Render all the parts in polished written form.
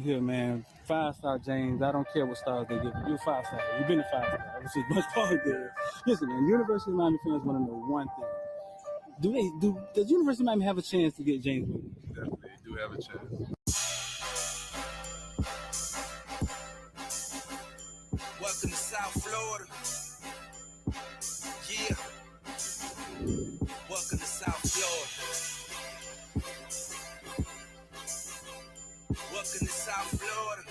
Here, man. 5-star James. I don't care what stars they give you. You're 5-star. You've been a 5-star. Which is much part there. Listen, man. University of Miami fans want to know one thing. Does University of Miami have a chance to get James Williams? Definitely do have a chance. Welcome to South Florida. Yeah. Welcome to South Florida. Welcome to South Florida.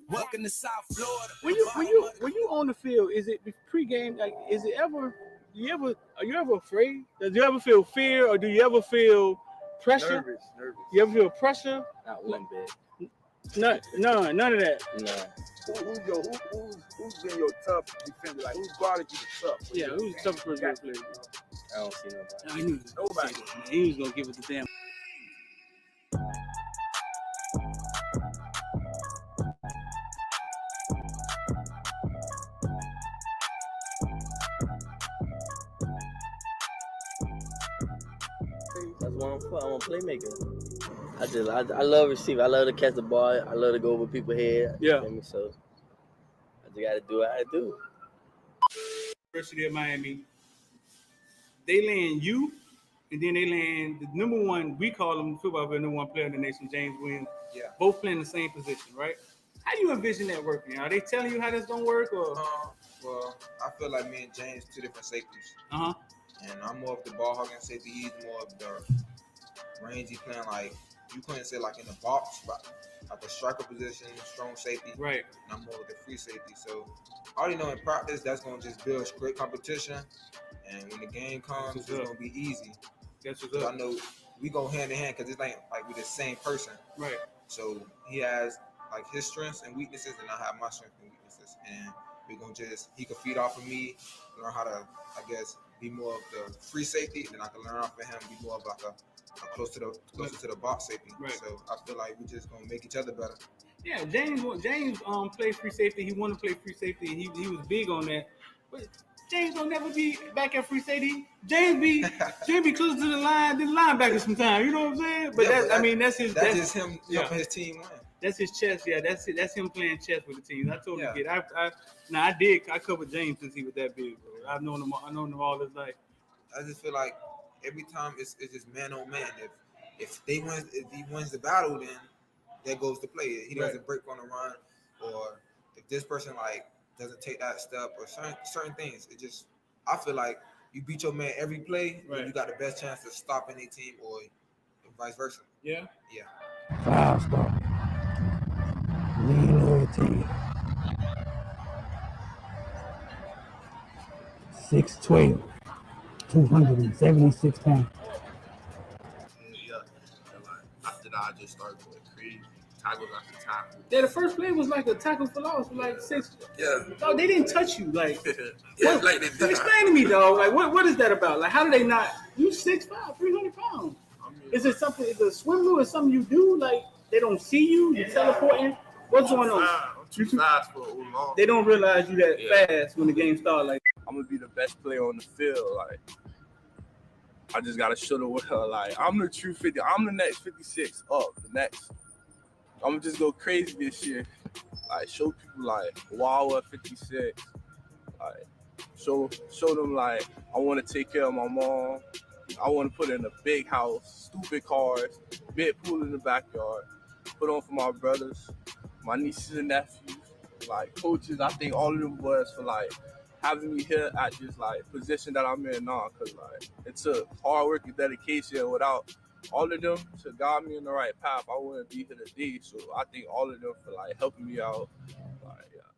Welcome to South Florida. When you on the field, is it pregame? Like, is it ever? Are you ever afraid? Does you ever feel fear, or do you ever feel pressure? Nervous. You ever feel pressure? Not one bit. None of that. No. Who's been your tough defender? Like, who's guarded you the tough? Yeah, who's the toughest person to play? I don't see nobody. I knew nobody. He was gonna give it to them. That's what I'm for. I'm a playmaker. I love receiving. I love to catch the ball. I love to go over people's head. Yeah. So I just got to do what I do. University of Miami, they land you, and then they land the number one. We call them football player, number one player in the nation, James Williams. Yeah. Both playing the same position, right? How do you envision that working? Are they telling you how that's gonna work, or? Well, I feel like me and James two different safeties. Uh-huh. And I'm more of the ball hogging safety. He's more of the rangy playing, like you couldn't say like in the box, but like a striker position, strong safety. Right. And I'm more of the free safety. So I already know in practice that's gonna just build great competition. And when the game comes, it's gonna be easy. That's what's Cause up. I know we go hand in hand because it's like we're the same person. Right. So he has like his strengths and weaknesses, and I have my strengths and weaknesses. And we're gonna he can feed off of me, learn how to, I guess, be more of the free safety, and then I can learn off of him, be more of like a closer to the box safety. Right. So I feel like we just gonna make each other better. Yeah, James played free safety. He wanted to play free safety. He was big on that. But James will never be back at free safety. James be close to the line, the linebacker sometimes. You know what I'm saying? But yeah, that's his. That's just him helping his team win. That's his chess. Yeah, that's it. That's him playing chess with the team. I told him to get. I covered James since he was that big, bro. I've known him all his life. I just feel like every time it's just man on man. If he wins the battle, then that goes to play. He doesn't break on the run, or if this person like doesn't take that step, or certain things. It just, I feel like you beat your man every play, right. You got the best chance to stop any team, or vice versa. Yeah. 5-star. Lean loyalty. 6'12", 276 pounds. Yeah. After that, I just started going crazy. Tackles after tackle. Yeah, the first play was like a tackle for loss, like 6. Yeah. No, they didn't touch you. Like, yeah, like they did. Explain to me, though. Like, what is that about? Like, how do they not? You 6'5", 300 pounds. Is it something? Is it a swim move or something you do? Like, they don't see you? You're teleporting? What's going on? I'm too fast for long. They don't realize you that fast when the game starts. Like, I'm gonna be the best player on the field. Like, I just gotta show the world. Like, I'm the true 50. I'm the next 56 up. The next. I'm gonna just go crazy this year. Like, show people like, wow, at 56. Like, show them like I want to take care of my mom. I want to put in a big house, stupid cars, big pool in the backyard. Put on for my brothers, my nieces and nephews, like coaches. I think all of them boys for like having me here at this like position that I'm in now, cause like it took hard work and dedication. Without all of them to guide me in the right path, I wouldn't be here today. So I think all of them for like helping me out. Like, yeah.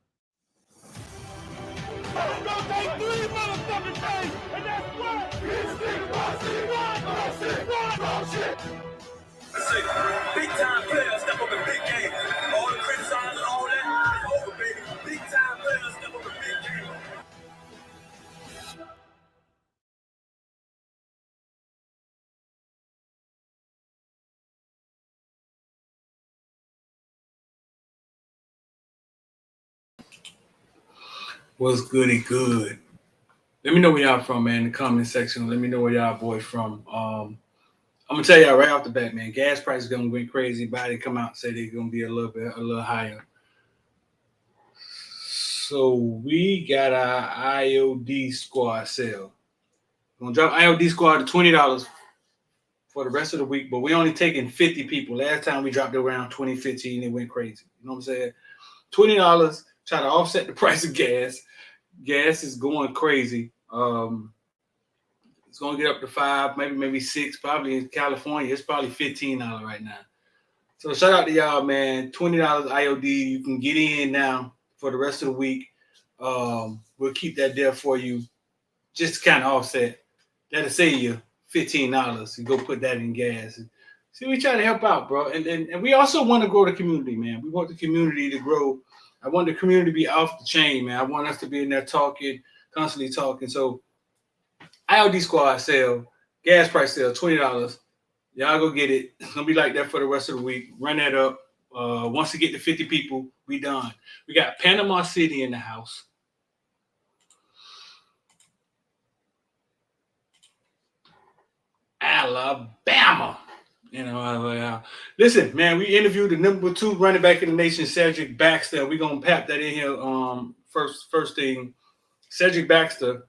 It's gonna take 3 motherfucking days, and that's what shit. Big time players step up in big games. All the criticizing and all that, it's over, baby. Big time players step up in big games. what's goody good? Let me know where y'all from, man, in the comment section. Let me know where y'all boys from. I'm gonna tell y'all right off the bat, man. Gas prices gonna go crazy. Body come out and say they're gonna be a little higher. So we got our IOD Squad sale. We're gonna drop IOD Squad to $20 for the rest of the week, but we only taking 50 people. Last time we dropped it around 2015, it went crazy. You know what I'm saying? $20. Try to offset the price of gas. Gas is going crazy. It's gonna get up to 5, maybe 6. Probably in California, it's probably $15 right now. So shout out to y'all, man. $20 IOD. You can get in now for the rest of the week. We'll keep that there for you, just to kind of offset. That'll save you $15. You go put that in gas. See, we try to help out, bro. And we also want to grow the community, man. We want the community to grow. I want the community to be off the chain, man. I want us to be in there talking, constantly talking. So IOD Squad sale, gas price sale, $20. Y'all go get it. It's gonna be like that for the rest of the week. Run that up. Once we get to 50 people, we done. We got Panama City in the house. Alabama. You know, listen, man, we interviewed the number 2 running back in the nation, Cedric Baxter. We're gonna pap that in here. First thing, Cedric Baxter.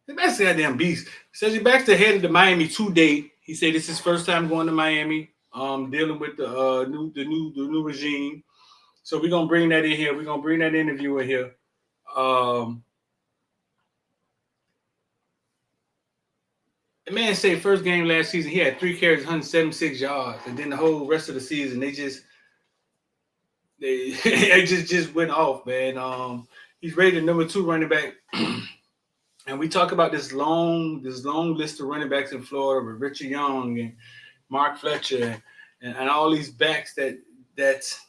That's a goddamn beast. Cedric Baxter headed to Miami today. He said this is his first time going to Miami, dealing with the new regime. So we're gonna bring that in here. We're gonna bring that interview in here. The man said first game last season, he had 3 carries, 176 yards, and then the whole rest of the season they just went off, man. He's rated number 2 running back. And we talk about this long list of running backs in Florida with Richard Young and Mark Fletcher and all these backs that's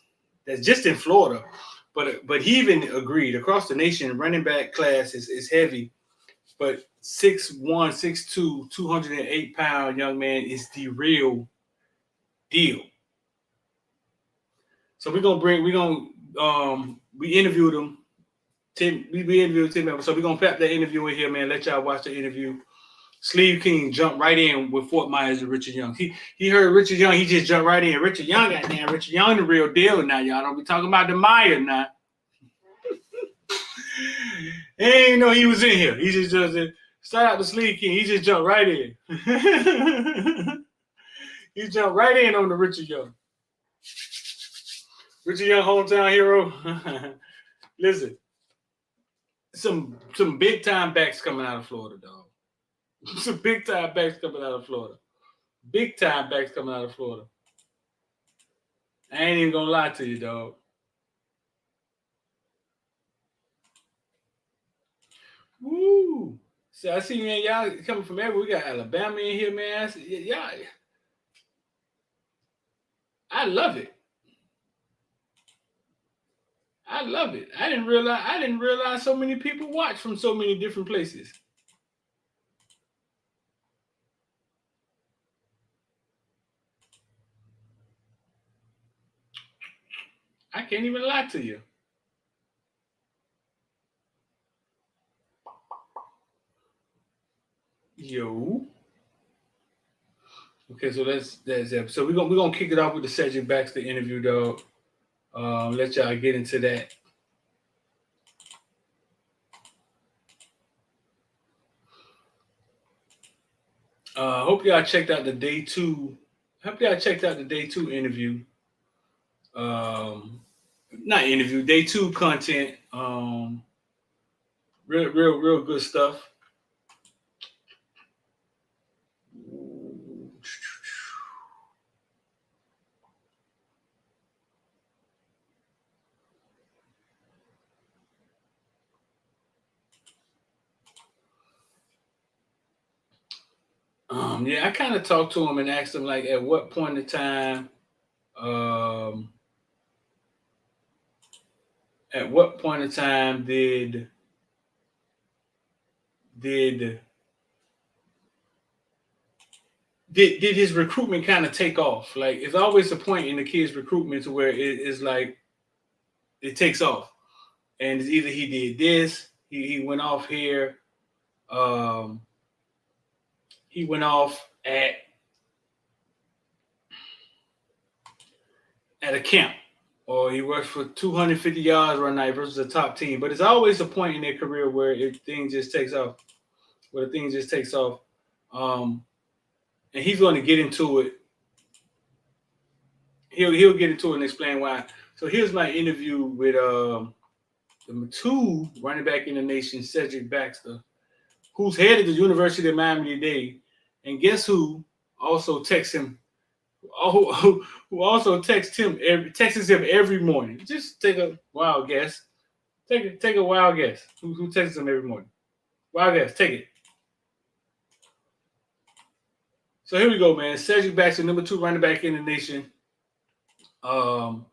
just in Florida. But he even agreed across the nation, running back class is heavy. But 6'1", 6'2", 208-pound young man is the real deal. So we interviewed him. We interviewed Tim. So we're gonna pap that interview in here, man. Let y'all watch the interview. Sleeve King jumped right in with Fort Myers and Richard Young. He heard Richard Young, he just jumped right in. Richard Young, goddamn, Richard Young the real deal now, y'all. Don't be talking about the Meyer now. He ain't know he was in here. He just shout out to Sleeve King. He just jumped right in. He jumped right in on the Richard Young. Richard Young, hometown hero. Listen. Some big time backs coming out of Florida, dog. Some big time backs coming out of Florida. Big time backs coming out of Florida. I ain't even gonna lie to you, dog. Woo! So I see, man, y'all coming from everywhere. We got Alabama in here, man. Y'all, I love it. I love it. I didn't realize so many people watch from so many different places. I can't even lie to you. Yo. Okay, so that's it. So we're gonna kick it off with the Cedric Baxter interview, dog. Let y'all get into that. Hope y'all checked out the day 2. Hope y'all checked out the day 2 interview. Not interview, day 2 content. Real good stuff. Yeah, I kind of talked to him and asked him, like, at what point in time, did his recruitment kind of take off? Like, it's always a point in the kid's recruitment to where it's like it takes off, and it's either he did this, he went off here. he went off at a camp, or he rushed for 250 yards one night versus a top team. But it's always a point in their career where things just takes off. And he's going to get into it. He'll get into it and explain why. So here's my interview with the two running back in the nation, Cedric Baxter, who's headed the University of Miami today, and guess who also texts him? Who also texts him every morning? Just take a wild guess. Take a wild guess. Who texts him every morning? Wild guess. Take it. So here we go, man. Cedric Baxter, number 2 running back in the nation. Out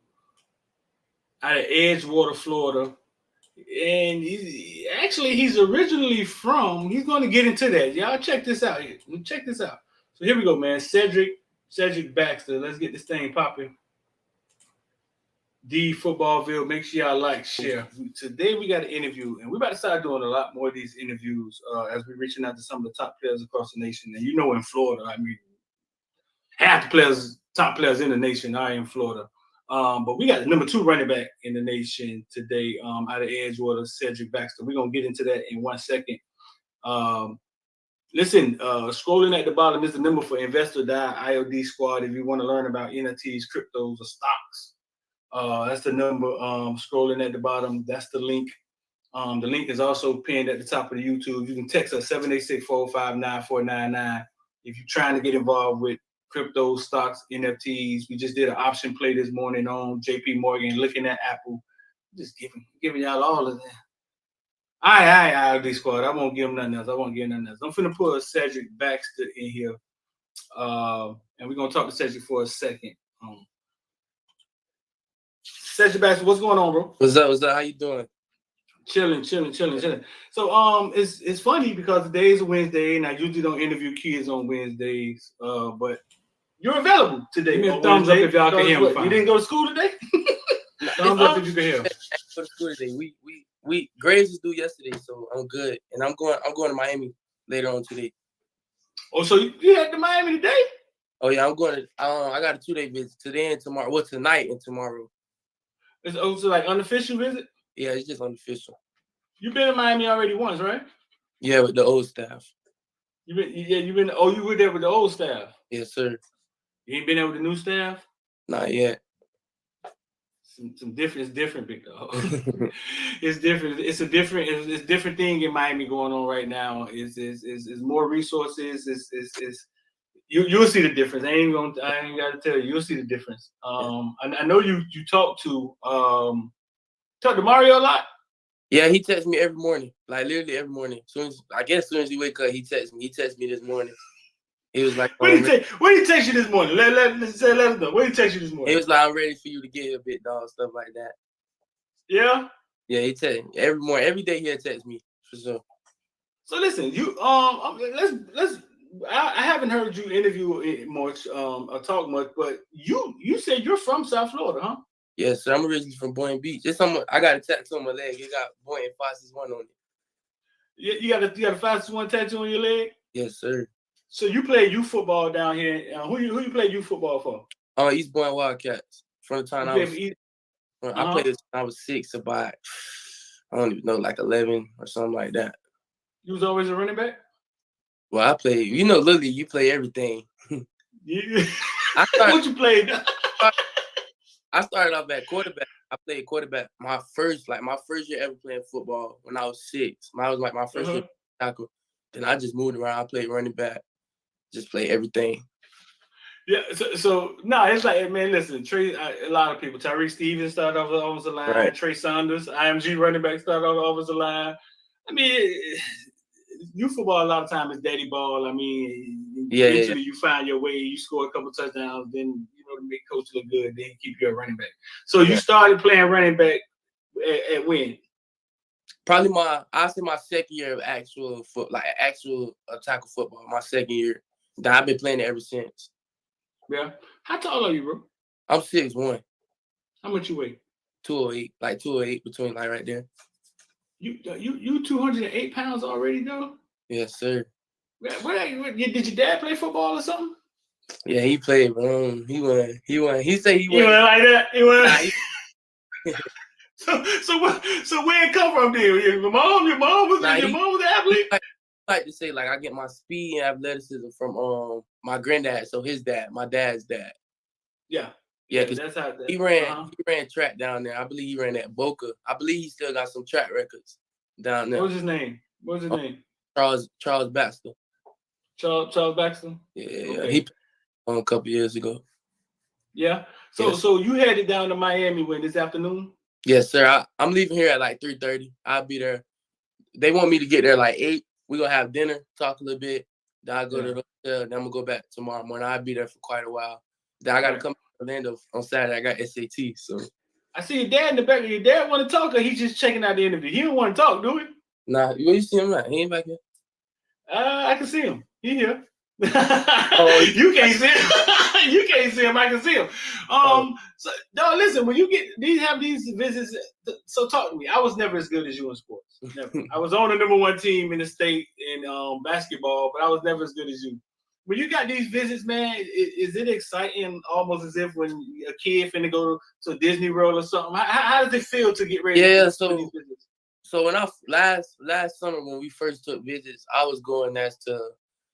of Edgewater, Florida. And he's originally from, he's going to get into that. Y'all check this out here. Check this out. So here we go, man. Cedric Baxter. Let's get this thing popping. D Footballville. Make sure y'all like, share. Today we got an interview, and we're about to start doing a lot more of these interviews as we're reaching out to some of the top players across the nation. And you know, in Florida, I mean, half the top players in the nation are in Florida. But we got the number 2 running back in the nation today, out of Edgewater, Cedric Baxter. We're going to get into that in 1 second. Listen, scrolling at the bottom is the number for Investor IOD Squad if you want to learn about NFTs, cryptos, or stocks. That's the number. Scrolling at the bottom, that's the link. The link is also pinned at the top of the YouTube. You can text us 786-459-9499 if you're trying to get involved with crypto, stocks, NFTs. We just did an option play this morning on JP Morgan, looking at Apple. Just giving y'all all of that. All right, IOD Squad. I won't give them nothing else. I'm finna put Cedric Baxter in here. And we're going to talk to Cedric for a second. Cedric Baxter, what's going on, bro? What's up? How you doing? Chilling. So it's funny because today is a Wednesday, and I usually don't interview kids on Wednesdays. But you're available today. Give me a thumbs up if y'all can hear me. You didn't go to school today? Thumbs up if you can hear me. I go to school today. We grades was due yesterday, so I'm good. And I'm going to Miami later on today. Oh, so you head to Miami today? Oh yeah, I'm going to. I got a 2-day visit today and tomorrow. Well, tonight and tomorrow. It's also like unofficial visit? Yeah, it's just unofficial. You've been in Miami already once, right? Yeah, with the old staff. You were there with the old staff? Yes, sir. You ain't been there with the new staff? Not yet. Some different. It's different, big dog. It's different. It's a different thing in Miami going on right now. It's more resources. You'll see the difference. I ain't got to tell you. You'll see the difference. I know you talk to Mario a lot. Yeah, he texts me every morning, like literally every morning. As soon as he wake up, he texts me. He texted me this morning. He was like, "What did he text you this morning? Let us know. What did he text you this morning?" He was like, "I'm ready for you to get here, big dog," stuff like that. Yeah. Yeah, he text me every morning. Every day he'll text me for sure. So listen, you let's. I haven't heard you interview much, or talk much, but you said you're from South Florida, huh? Yes, sir. I'm originally from Boynton Beach. I got a tattoo on my leg. It got Boynton 561 on it. Yeah, you got a 561 tattoo on your leg? Yes, sir. So you play youth football down here. Who you play youth football for? East Boynton Wildcats. From the time I played this when I was 6, about I don't even know, like 11 or something like that. You was always a running back? Well, I played. Lily, you play everything. Yeah. What you played? I started off at quarterback. I played quarterback my first year ever playing football when I was 6. I was like my first year tackle. Then I just moved around. I played running back. Just play everything. Yeah. So it's like, man, listen, a lot of people. Tyreek Stevens started off as the line. Right. Trey Saunders, IMG running back, started off as the line. I mean, youth football a lot of times is daddy ball. I mean, eventually you find your way. You score a couple touchdowns, then to make coach look good, then keep you a running back. So you started playing running back at when? Probably I say my second year of actual tackle football. My second year. Then I've been playing it ever since. Yeah. How tall are you, bro? I'm 6'1". How much you weigh? 208, like 208 between like right there. You 208 pounds already, though? Yes, sir. Did your dad play football or something? Yeah, he played, bro. He won. He said he He won. went like that. He went. Nah, So where it come from? Then your mom was nah, your mom was an athlete. like to say like I get my speed and athleticism from my granddad, so his dad, my dad's dad. Yeah, because that's how he ran track down there. I believe he ran at Boca. I believe he still got some track records down there. What was his name? Charles Baxter. Charles Baxter. Yeah, Okay. he played a couple years ago. Yeah. So you headed down to Miami when this afternoon? Yes, sir. I'm leaving here at like 3:30. I'll be there. They want me to get there like 8. We're gonna have dinner, talk a little bit. Then I'll go to the hotel. Then I'm gonna go back tomorrow morning. I'll be there for quite a while. Then I gotta come to Orlando on Saturday. I got SAT. So I see your dad in the back. Your dad want to talk, or he's just checking out the interview. He don't want to talk, do he? Nah, you see him right? He ain't back here. I can see him. He here. Oh, you can't see him. You can't see him. I can see him. So no, listen. When you have these visits, so talk to me. I was never as good as you in sports. Never. I was on the #1 team in the state in basketball, but I was never as good as you. When you got these visits, man, is it exciting? Almost as if when a kid finna go to a Disney World or something. How does it feel to get ready? Yeah. For these visits? So when I last summer when we first took visits, I was going as to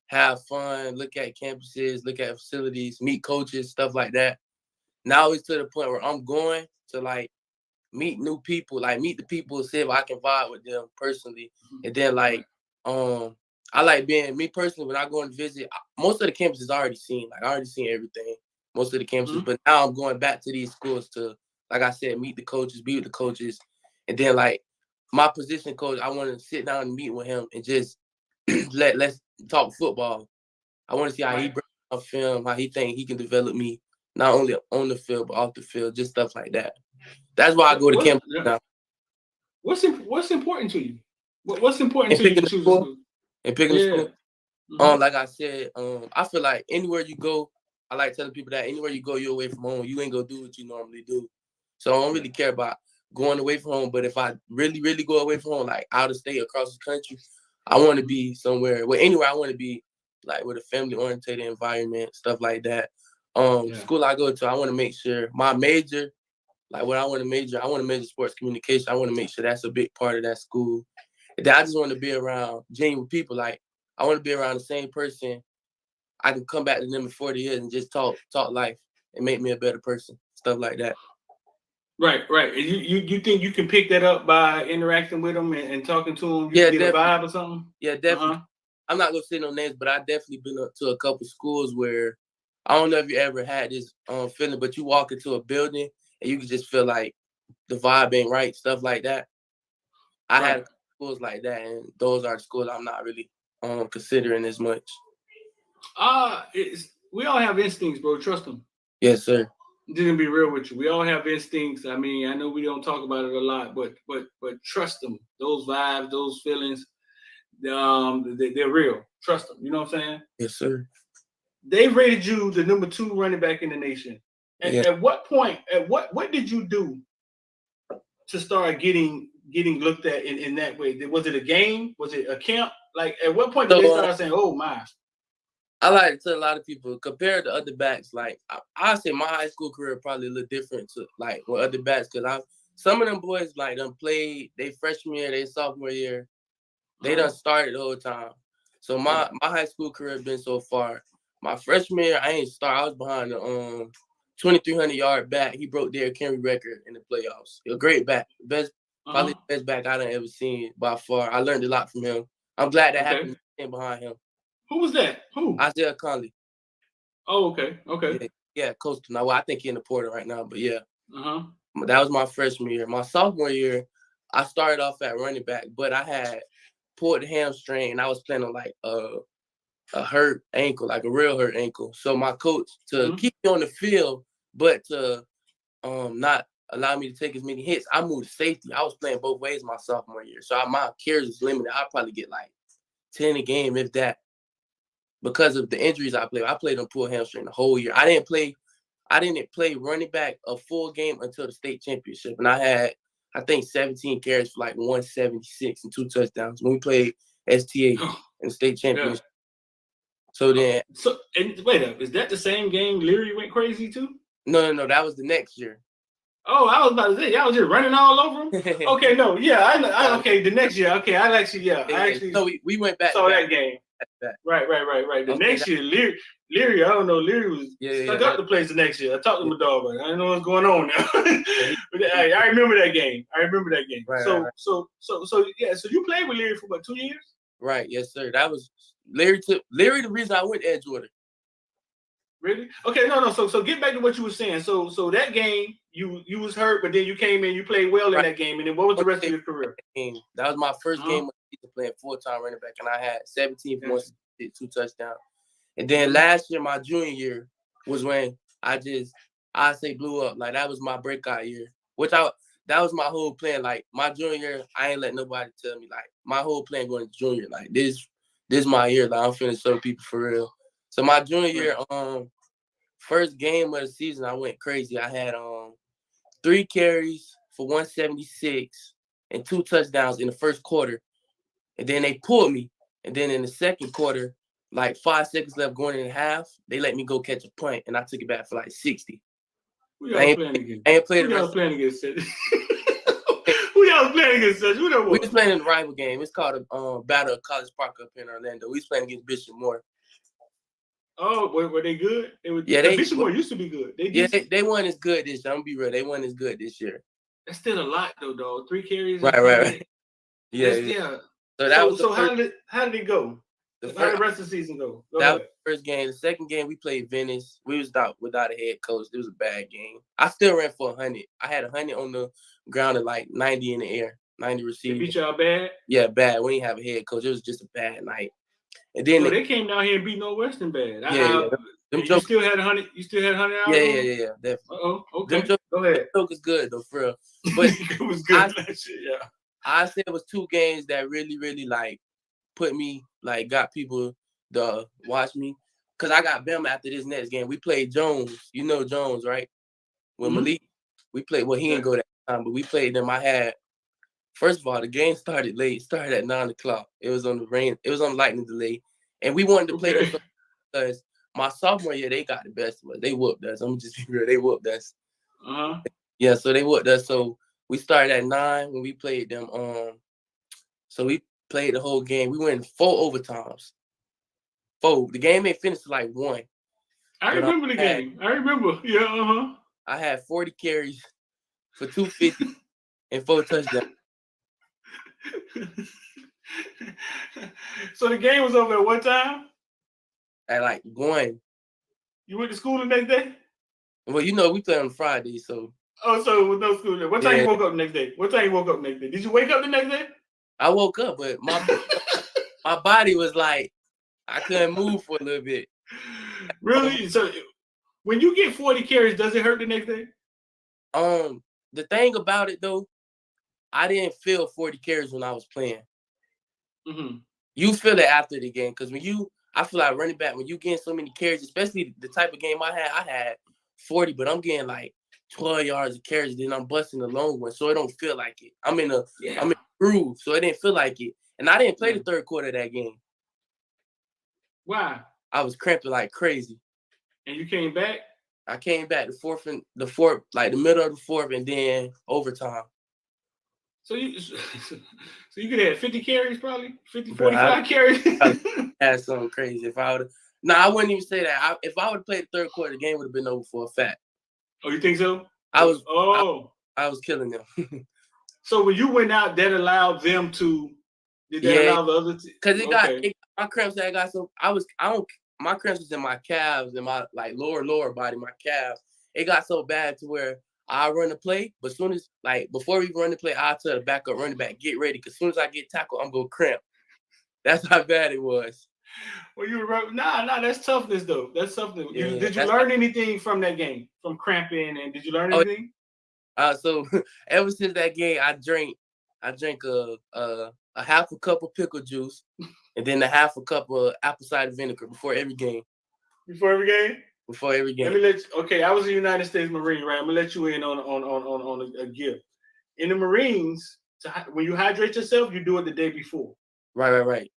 have fun, look at campuses, look at facilities, meet coaches, stuff like that. Now it's to the point where I'm going to like meet new people, like meet the people, see if I can vibe with them personally. And then like I like being me personally when I go and visit, most of the campuses I already seen. Like I already seen everything, most of the campuses. But now I'm going back to these schools to, like I said, meet the coaches, be with the coaches. And then like my position coach, I want to sit down and meet with him and just let's talk football. I want to see how he breaks down film, how he think he can develop me, not only on the field but off the field, just stuff like that. That's why I go to camp now. What's important to you? What's important to you to choose a school? And picking a school. Like I said, I feel like anywhere you go, I like telling people that anywhere you go, you're away from home. You ain't gonna do what you normally do. So I don't really care about going away from home. But if I really, really go away from home, like out of state, across the country, I want to be somewhere. Well, anywhere I want to be, like with a family-oriented environment, stuff like that. School I go to, I want to make sure my major, like what I want to major sports communication. I want to make sure that's a big part of that school. And then I just want to be around genuine people. Like I want to be around the same person. I can come back to them in 40 years and just talk life and make me a better person, stuff like that. Right. And you think you can pick that up by interacting with them and talking to them? You can get a vibe or something? Yeah, definitely. I'm not gonna say no names, but I've definitely been up to a couple schools where I don't know if you ever had this feeling, but you walk into a building and you can just feel like the vibe ain't right, stuff like that. I had schools like that, and those are the schools I'm not really considering as much. We all have instincts, bro. Trust them. Yes, sir. I'm just gonna be real with you. We all have instincts. I mean, I know we don't talk about it a lot, but trust them. Those vibes, those feelings, they're real. Trust them. You know what I'm saying? Yes, sir. They rated you the #2 running back in the nation. At what point? What did you do to start getting looked at in that way? Was it a game? Was it a camp? Like at what point did they start saying, "Oh my"? I like to tell a lot of people, compared to other backs, like I say my high school career probably a little different to like with other backs, because some of them boys like done played they freshman year, they sophomore year, they done started the whole time. So my high school career been so far. My freshman year, I ain't start. I was behind the 2,300-yard back. He broke Derrick Henry record in the playoffs. A great back, probably the best back I done ever seen by far. I learned a lot from him. I'm glad that happened behind him. Who was that? Who? Isaiah Conley. Oh, okay. Yeah, coach. Now, well, I think he's in the Porter right now, but yeah. That was my freshman year. My sophomore year, I started off at running back, but I had pulled the hamstring, and I was playing on like a hurt ankle, like a real hurt ankle. So my coach, to keep me on the field, but to not allow me to take as many hits, I moved to safety. I was playing both ways my sophomore year, so my carries was limited. I'd probably get like 10 a game, if that. Because of the injuries I played on pulled hamstring the whole year. I didn't play running back a full game until the state championship. And I had, I think, 17 carries for like 176 and 2 touchdowns when we played STA in the state championship. So then, and wait up, is that the same game Leary went crazy too? no, that was the next year. Oh, I was about to say y'all was just running all over him. Okay, no, yeah, I okay. The next year, okay, I actually So we went back. saw that game. Right. The next year, Leary, I don't know, Leary was stuck up the place the next year. I talked to my dog, but I don't know what's going on now. But I remember that game. Right, so you played with Leary for about 2 years? Right, yes, sir. That was Leary. The reason I went to Edgewater. Really? Okay, no. So get back to what you were saying. So that game, you was hurt, but then you came in, you played well in that game, and then what was the rest of your career? That was my first game playing full-time running back, and I had 17 points, 2 touchdowns. And then last year, my junior year, was when I say blew up. Like that was my breakout year. That was my whole plan. Like my junior year, I ain't let nobody tell me. Like my whole plan going to junior. Like this my year. Like I'm finna show people for real. So my junior year, first game of the season, I went crazy. I had 3 carries for 176 and 2 touchdowns in the first quarter. And then they pulled me. And then in the second quarter, like 5 seconds left going in half, they let me go catch a punt, and I took it back for like 60. Who y'all playing against? I ain't played Who y'all playing against? Who y'all playing against? Who that was? We was playing in the rival game. It's called a Battle of College Park up in Orlando. We was playing against Bishop Moore. Oh, were they good? Bishop Moore used to be good. They weren't as good this year. I'm gonna be real. They weren't as good this year. That's still a lot though, dog. 3 carries. Right. Yeah. So how did it go? How did the rest of the season go? That was the first game. The second game we played Venice. We was without a head coach. It was a bad game. I still ran for 100. I had 100 on the ground and like 90 in the air. 90 receivers. They beat y'all bad? Yeah, bad. We didn't have a head coach. It was just a bad night. And then they came down here and beat Northwestern bad. You still had 100. You still had 100 out? Yeah, definitely. Okay. Go ahead. That joke is good though, for real. But it was good. I said it was 2 games that really, really like put me like got people to watch me. Cause I got Bama after this next game. We played Jones. You know Jones, right? With Malik. We played. Well, he didn't go that time, but we played them. First of all, the game started late. It started at 9:00. It was on the rain. It was on lightning delay, and we wanted to play them because my sophomore year they got the best of us. They whooped us. I'm just real. They whooped us. Yeah, so they whooped us. So we started at 9 when we played them. So we played the whole game. We went 4 overtimes. 4. The game ain't finished till like 1. I remember the game. I remember. Yeah. I had 40 carries for 250 and 4 touchdowns. So the game was over at what time? At like 1. You went to school the next day? Well, you know, we play on Friday, so. Oh, so with no school day. What time you woke up the next day? Did you wake up the next day? I woke up, but my body was like, I couldn't move for a little bit. Really? So when you get 40 carries, does it hurt the next day? The thing about it though, I didn't feel 40 carries when I was playing. You feel it after the game, because I feel like running back, when you getting so many carries, especially the type of game I had 40, but I'm getting like 12 yards of carries, then I'm busting the long one, so it don't feel like it. I'm in a groove, so it didn't feel like it. And I didn't play the third quarter of that game. Why? I was cramping like crazy. And you came back? I came back the fourth, like the middle of the 4th, and then overtime. So you could have 50 carries probably? 45 carries? That's something crazy. If I would have, I wouldn't even say that. If I would have played the third quarter, the game would have been over for a fact. Oh, you think so? I was killing them. So when you went out, that allowed them to, did that allow the other because my cramps that I got my cramps was in my calves and my like lower body, my calves. It got so bad to where I run the play, but as soon as before we run the play, I tell the backup running back, get ready, because as soon as I get tackled, I'm gonna cramp. That's how bad it was. Well, you were right. Nah, that's toughness though. That's something. Did you learn anything from that game, from cramping, and did you learn anything? So ever since that game, I drank a half a cup of pickle juice, and then a half a cup of apple cider vinegar before every game. Before every game? Before every game. Let me I was a United States Marine, right? I'm gonna let you in on a gift. In the Marines, when you hydrate yourself, you do it the day before. Right.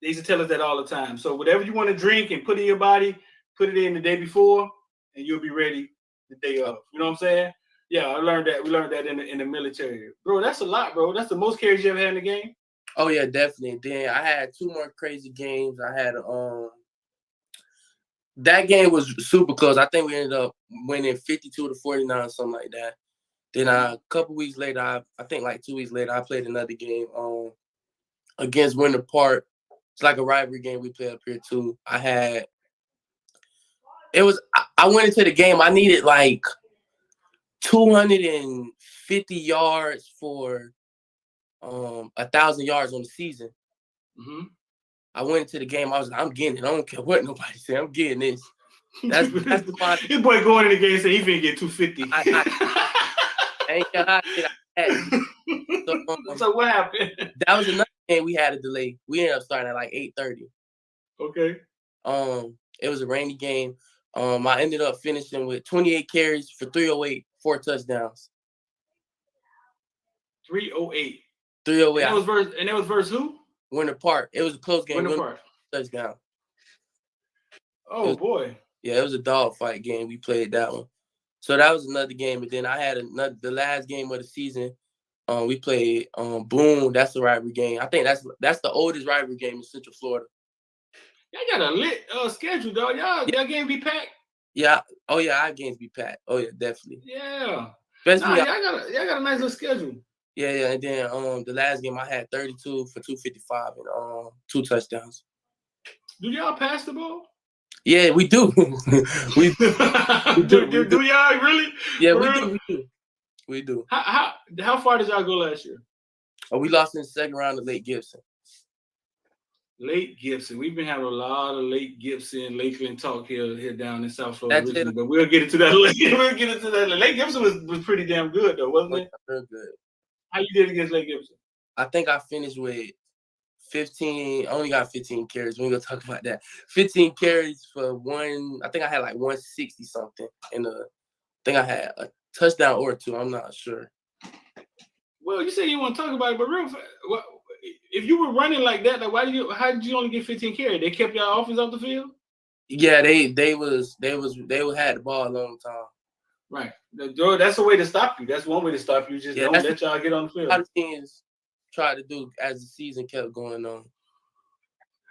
They used to tell us that all the time. So whatever you want to drink and put in your body, put it in the day before, and you'll be ready the day of. You know what I'm saying? Yeah, I learned that. We learned that in the military, bro. That's a lot, bro. That's the most carries you ever had in the game. Oh yeah, definitely. Then I had 2 more crazy games. I had that game was super close. I think we ended up winning 52-49, something like that. Then a couple weeks later, I think like 2 weeks later, I played another game against Winter Park. It's like a rivalry game we play up here too. I went into the game. I needed like 250 yards for 1,000 yards on the season. Mm-hmm. I went into the game. I'm getting it. I don't care what nobody say. I'm getting this. That's this boy going in the game saying he finna get 250. I ain't gonna So what happened? That was another game we had a delay. We ended up starting at like 8:30. Okay. It was a rainy game. I ended up finishing with 28 carries for 308, 4 touchdowns. 308. 308. And that was versus who? Winter Park. It was a close game. Winter Park. Touchdown. Oh boy. Yeah, it was a dogfight game. We played that one. So that was another game. And then I had the last game of the season. We played Boone. That's the rivalry game. I think that's the oldest rivalry game in Central Florida. Y'all got a lit schedule, dog. Y'all game be packed? Yeah. Oh yeah, our games be packed. Oh yeah, definitely. Yeah. Especially y'all got a nice little schedule. Yeah. And then the last game I had 32 for 255 and 2 touchdowns. Do y'all pass the ball? Yeah, we do. we do y'all really? Yeah, we do. How far did y'all go last year? We lost in the second round to Lake Gibson. Lake Gibson. We've been having a lot of Lake Gibson, Lakeland talk here down in South Florida originally, but we'll get into that later. Lake Gibson was pretty damn good though, wasn't it? Real good. How you did against Lake Gibson? I think I finished with 15. I only got 15 carries. We ain't gonna talk about that. 15 carries for one. I think I had like 160 something, and I think I had a touchdown or 2. I'm not sure. Well, you say you want to talk about it, but real fast, if you were running like that, like how did you only get 15 carries? They kept y'all offense off the field? Yeah, they had the ball a long time. Right. That's a way to stop you. That's one way to stop you. Just don't let y'all get on the field. A lot of teams tried to do as the season kept going on.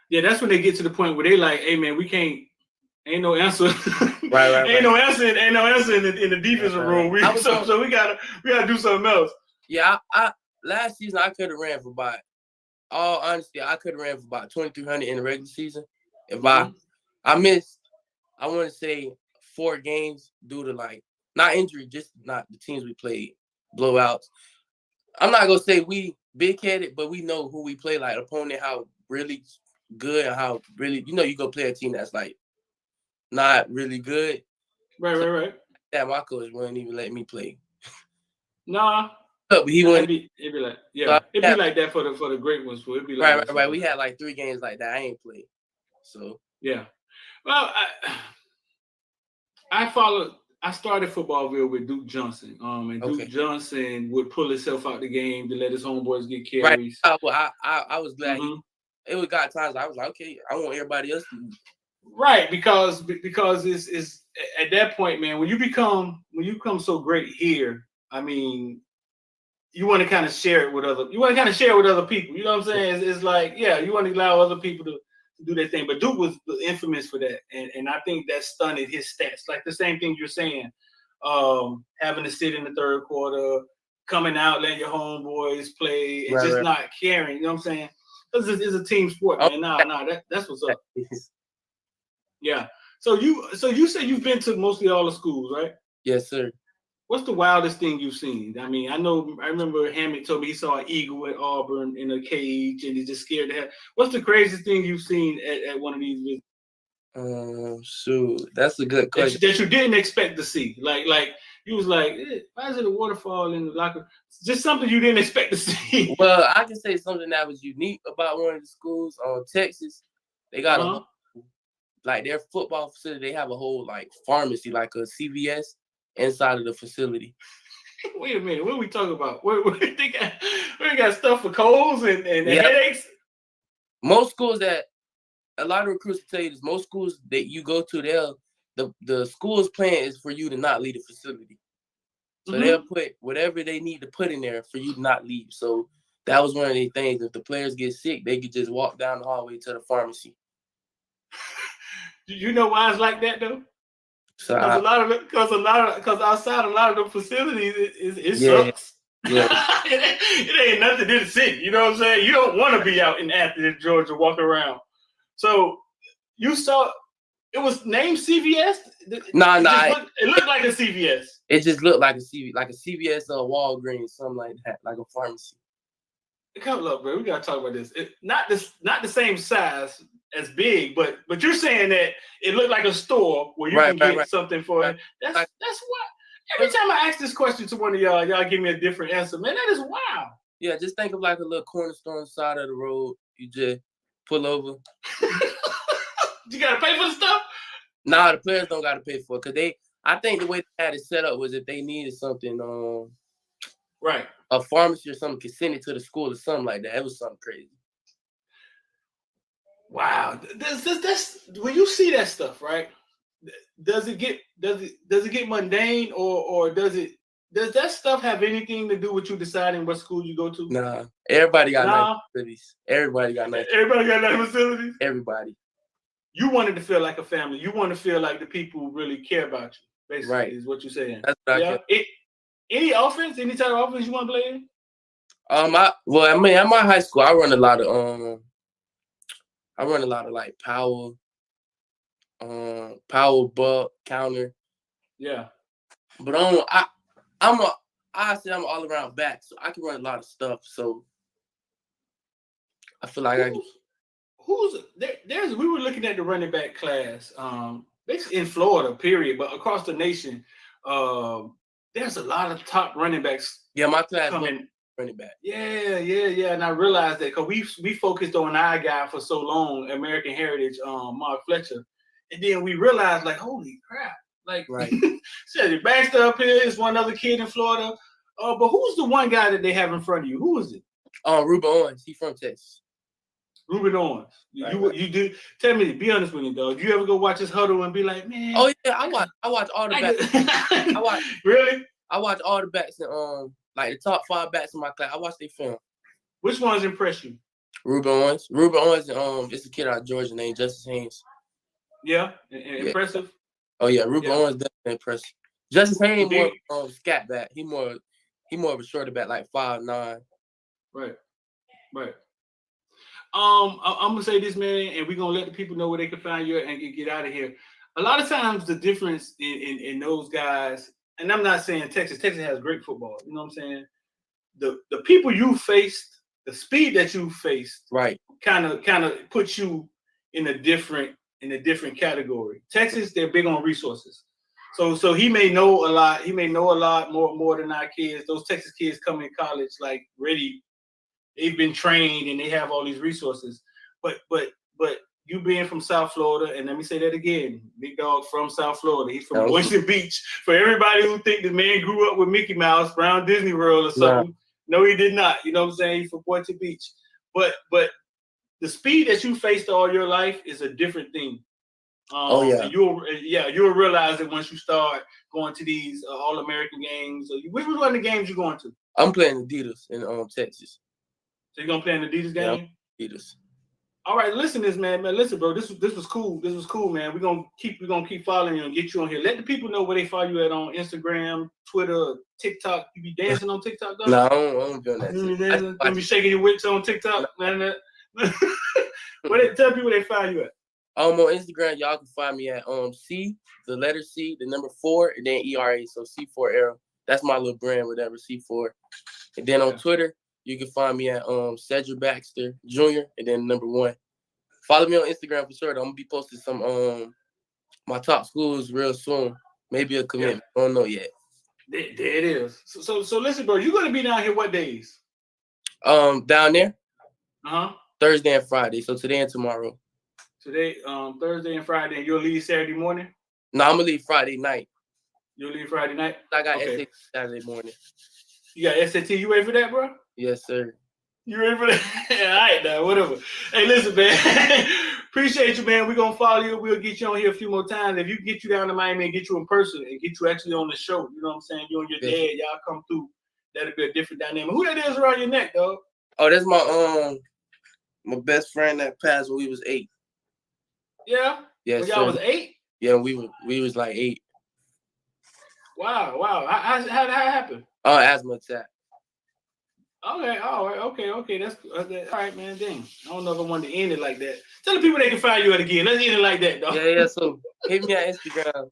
Yeah, that's when they get to the point where they like, hey man, we can't. Ain't no answer. Right. Ain't no answer in the defensive room. So we gotta do something else. Yeah, I last season I could have ran for about. All honesty, I could have ran for about 2,300 in the regular season. If I missed, I want to say 4 games due to like not injury, just not the teams we played, blowouts. I'm not gonna say we big headed, but we know who we play. Like opponent, how really good and how really you go play a team that's like not really good. Right. Yeah, my coach wouldn't even let me play. Nah. But he wouldn't. It'd be like, it'd be like that for the great ones. So it'd be like right. We had like 3 games like that. I ain't played. So yeah. Well, I started footballville with Duke Johnson. And Duke Johnson would pull himself out the game to let his homeboys get carries. Right. Well, I was glad it was got times I was like, okay, I want everybody else to. Right, because it's at that point, man, when you become so great here, I mean, you want to kind of share it with other people. You know what I'm saying? It's like, yeah, you want to allow other people to do their thing. But Duke was infamous for that. And I think that stunted his stats. Like the same thing you're saying, having to sit in the third quarter, coming out, letting your homeboys play, and not caring. You know what I'm saying? Because it's a team sport, man. That's what's up. Yeah. So you say you've been to mostly all the schools, right? Yes, sir. What's the wildest thing you've seen? I mean, I remember Hammett told me he saw an eagle at Auburn in a cage and he's just scared to have. What's the craziest thing you've seen at one of these visits? Shoot, that's a good question. That you didn't expect to see. Like you was like, why is it a waterfall in the locker? Just something you didn't expect to see. Well, I can say something that was unique about one of the schools Texas. They got like their football facility. They have a whole like pharmacy, like a CVS. Inside of the facility. Wait a minute, what are we talking about? We got stuff for colds and headaches. Most schools that a lot of recruits tell you this. Most schools that you go to, the school's plan is for you to not leave the facility. So they'll put whatever they need to put in there for you to not leave. So that was one of the things. If the players get sick, they could just walk down the hallway to the pharmacy. You know why it's like that though? So Because outside a lot of the facilities, it sucks. Yeah. it ain't nothing to the city. You know what I'm saying? You don't want to be out in Athens, Georgia, walking around. So you saw it was named CVS. Nah. It looked like a CVS. It just looked like a CVS or Walgreens, something like that, like a pharmacy. Come up, bro. We gotta talk about this. Not the same size as big, but you're saying that it looked like a store where you can get something for it. That's what. Every time I ask this question to one of y'all give me a different answer. Man, that is wild. Yeah, just think of like a little corner store on the side of the road. You just pull over. You gotta pay for the stuff? Nah, the players don't gotta pay for it because I think the way they had it set up was if they needed something, right, a pharmacy or something could send it to the school or something like that. It was something crazy. Wow, that's when you see that stuff, right? Does it get mundane or does that stuff have anything to do with you deciding what school you go to? Nah, everybody got nice facilities. Everybody got nice facilities. Everybody. You wanted to feel like a family. You want to feel like the people really care about you. Basically, right? Is what you're saying. That's what I care. Any offense, any type of offense you want to play in? At my high school, I run a lot of like power buck, counter. Yeah. But I'm an all around back, so I can run a lot of stuff. So I feel like I can. We were looking at the running back class, basically in Florida, period, but across the nation, there's a lot of top running backs. Yeah, my class coming. Running back. Yeah. And I realized that because we focused on our guy for so long, American Heritage, Mark Fletcher. And then we realized, like, holy crap. Like, Cedric Baxter up here is one other kid in Florida. But who's the one guy that they have in front of you? Who is it? Ruben Owens. He's from Texas. Ruben Owens. You do. Tell me, be honest with me, though. Do you ever go watch his huddle and be like, man? Oh, yeah. I watch all the backs. Really? I watch all the backs and like the top 5 backs in my class. I watch their film. Which ones impress you? Ruben Owens. It's a kid out of Georgia named Justice Haynes. Yeah, impressive. Oh yeah, Ruben Owens definitely impressive. Justice Haynes more scat back. He more of a shorter back, like 5'9". Right. I'm gonna say this, man, and we're gonna let the people know where they can find you and get out of here. A lot of times the difference in those guys, and I'm not saying Texas has great football, you know what I'm saying? The people you faced, the speed that you faced, right, kind of puts you in a different category. Texas, they're big on resources. So he may know a lot. He may know a lot more than our kids. Those Texas kids come in college like ready. They've been trained and they have all these resources. But you being from South Florida, and let me say that again, big dog from South Florida. He's from Boynton Beach. For everybody who think the man grew up with Mickey Mouse around Disney World or something, no, he did not. You know what I'm saying? He's from Boynton Beach. But the speed that you faced all your life is a different thing. You'll realize it once you start going to these All-American games. Which one of the games you going to? I'm playing Adidas in Texas. So you're gonna play an Adidas game? Yeah, Adidas. All right, listen, man. Listen, bro. This was cool. This was cool, man. We're gonna keep following you and get you on here. Let the people know where they follow you at on Instagram, Twitter, TikTok. You be dancing on TikTok, though? No, I don't do that. You be shaking your wits on TikTok, man. Tell people where they find you at. On Instagram, y'all can find me at C, the letter C, the number 4, and then ERA. So C4 Arrow. That's my little brand, whatever, C4. And then on Twitter, you can find me at Cedric Baxter Jr. and then number 1. Follow me on Instagram for sure. I'm gonna be posting some my top schools real soon. Maybe a commitment. I don't know yet. There it is. So listen, bro. You're gonna be down here what days? Down there? Thursday and Friday. So today and tomorrow. Today, Thursday and Friday, and you'll leave Saturday morning? No, I'm gonna leave Friday night. You'll leave Friday night? I got SAT Saturday morning. You got SAT? You ready for that, bro? Yes, sir. You ready for that? Yeah, all right, now, whatever. Hey, listen, man. Appreciate you, man. We're going to follow you. We'll get you on here a few more times. If you get you down to Miami and get you in person and get you actually on the show, you know what I'm saying? You and your dad, y'all come through. That'll be a different dynamic. Who that is around your neck, dog? Oh, that's my best friend that passed when we was 8. Yeah? Yeah, when y'all was 8? Yeah, we was like 8. Wow. How did that happen? Oh, asthma attack. Okay, all right, okay. That's all right, man. Dang, I don't know if I wanted to end it like that. Tell the people they can find you at again. Let's end it like that, dog. Yeah. So hit me on Instagram.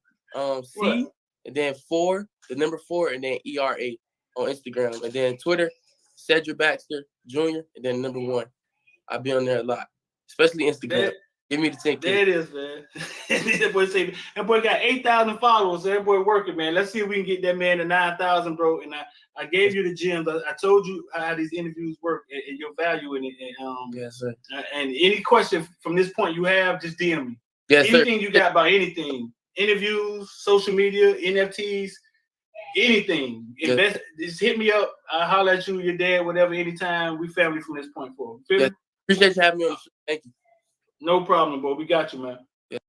C and then 4, the number 4, and then ERA on Instagram, and then Twitter, Cedric Baxter Jr. and then number 1. I be on there a lot, especially Instagram. Give me the 10K. There it is, man. that boy got 8,000 followers. So that boy working, man. Let's see if we can get that man to 9,000, bro. And I gave you the gems. I told you how these interviews work and your value in it. And, yes, sir. And any question from this point you have, just DM me. Yes, anything sir. You got about anything, interviews, social media, NFTs, anything. Invest. Just hit me up. I'll holler at you, your dad, whatever, anytime. We family from this point forward. Yes. Appreciate you having me on the show. Thank you. No problem, bro. We got you, man. Yeah.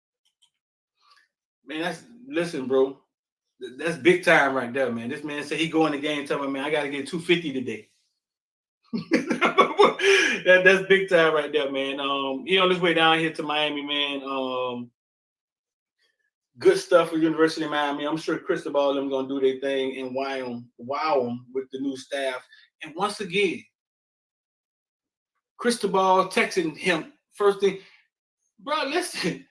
Man, listen, bro. That's big time right there, man. This man said he go in the game telling me, man, I got to get 250 today. That's big time right there, man. He on his way down here to Miami, man. Good stuff for University of Miami. I'm sure Cristobal them gonna do their thing and wow them with the new staff. And once again, Cristobal texting him first thing. Bro, listen,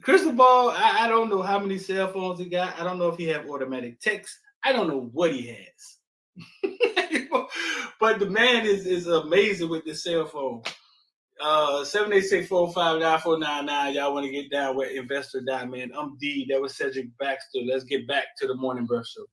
Cristobal, I don't know how many cell phones he got. I don't know if he have automatic text. I don't know what he has. But the man is amazing with the cell phone. 786-459-499. Y'all want to get down with Investor Man. I'm D. That was Cedric Baxter. Let's get back to the Morning Breath Show.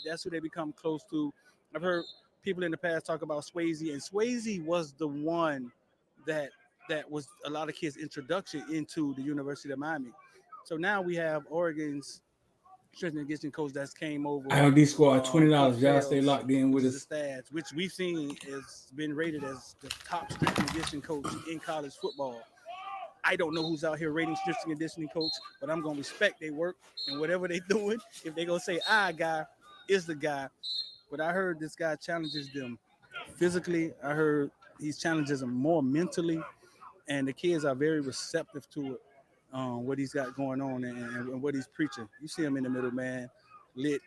That's who they become close to. I've heard people in the past talk about Swayze, and Swayze was the one that was a lot of kids' introduction into the University of Miami. So now we have Oregon's strength and conditioning coach that's came over. IOD Squad, $20. Y'all stay locked in with us. Stats, which we've seen has been rated as the top strength and conditioning coach in college football. I don't know who's out here rating strength and conditioning coach, but I'm gonna respect their work and whatever they're doing. If they're gonna say guy is the guy, but I heard this guy challenges them physically. I heard he challenges them more mentally, and the kids are very receptive to it. What he's got going on and what he's preaching. You see him in the middle, man, lit.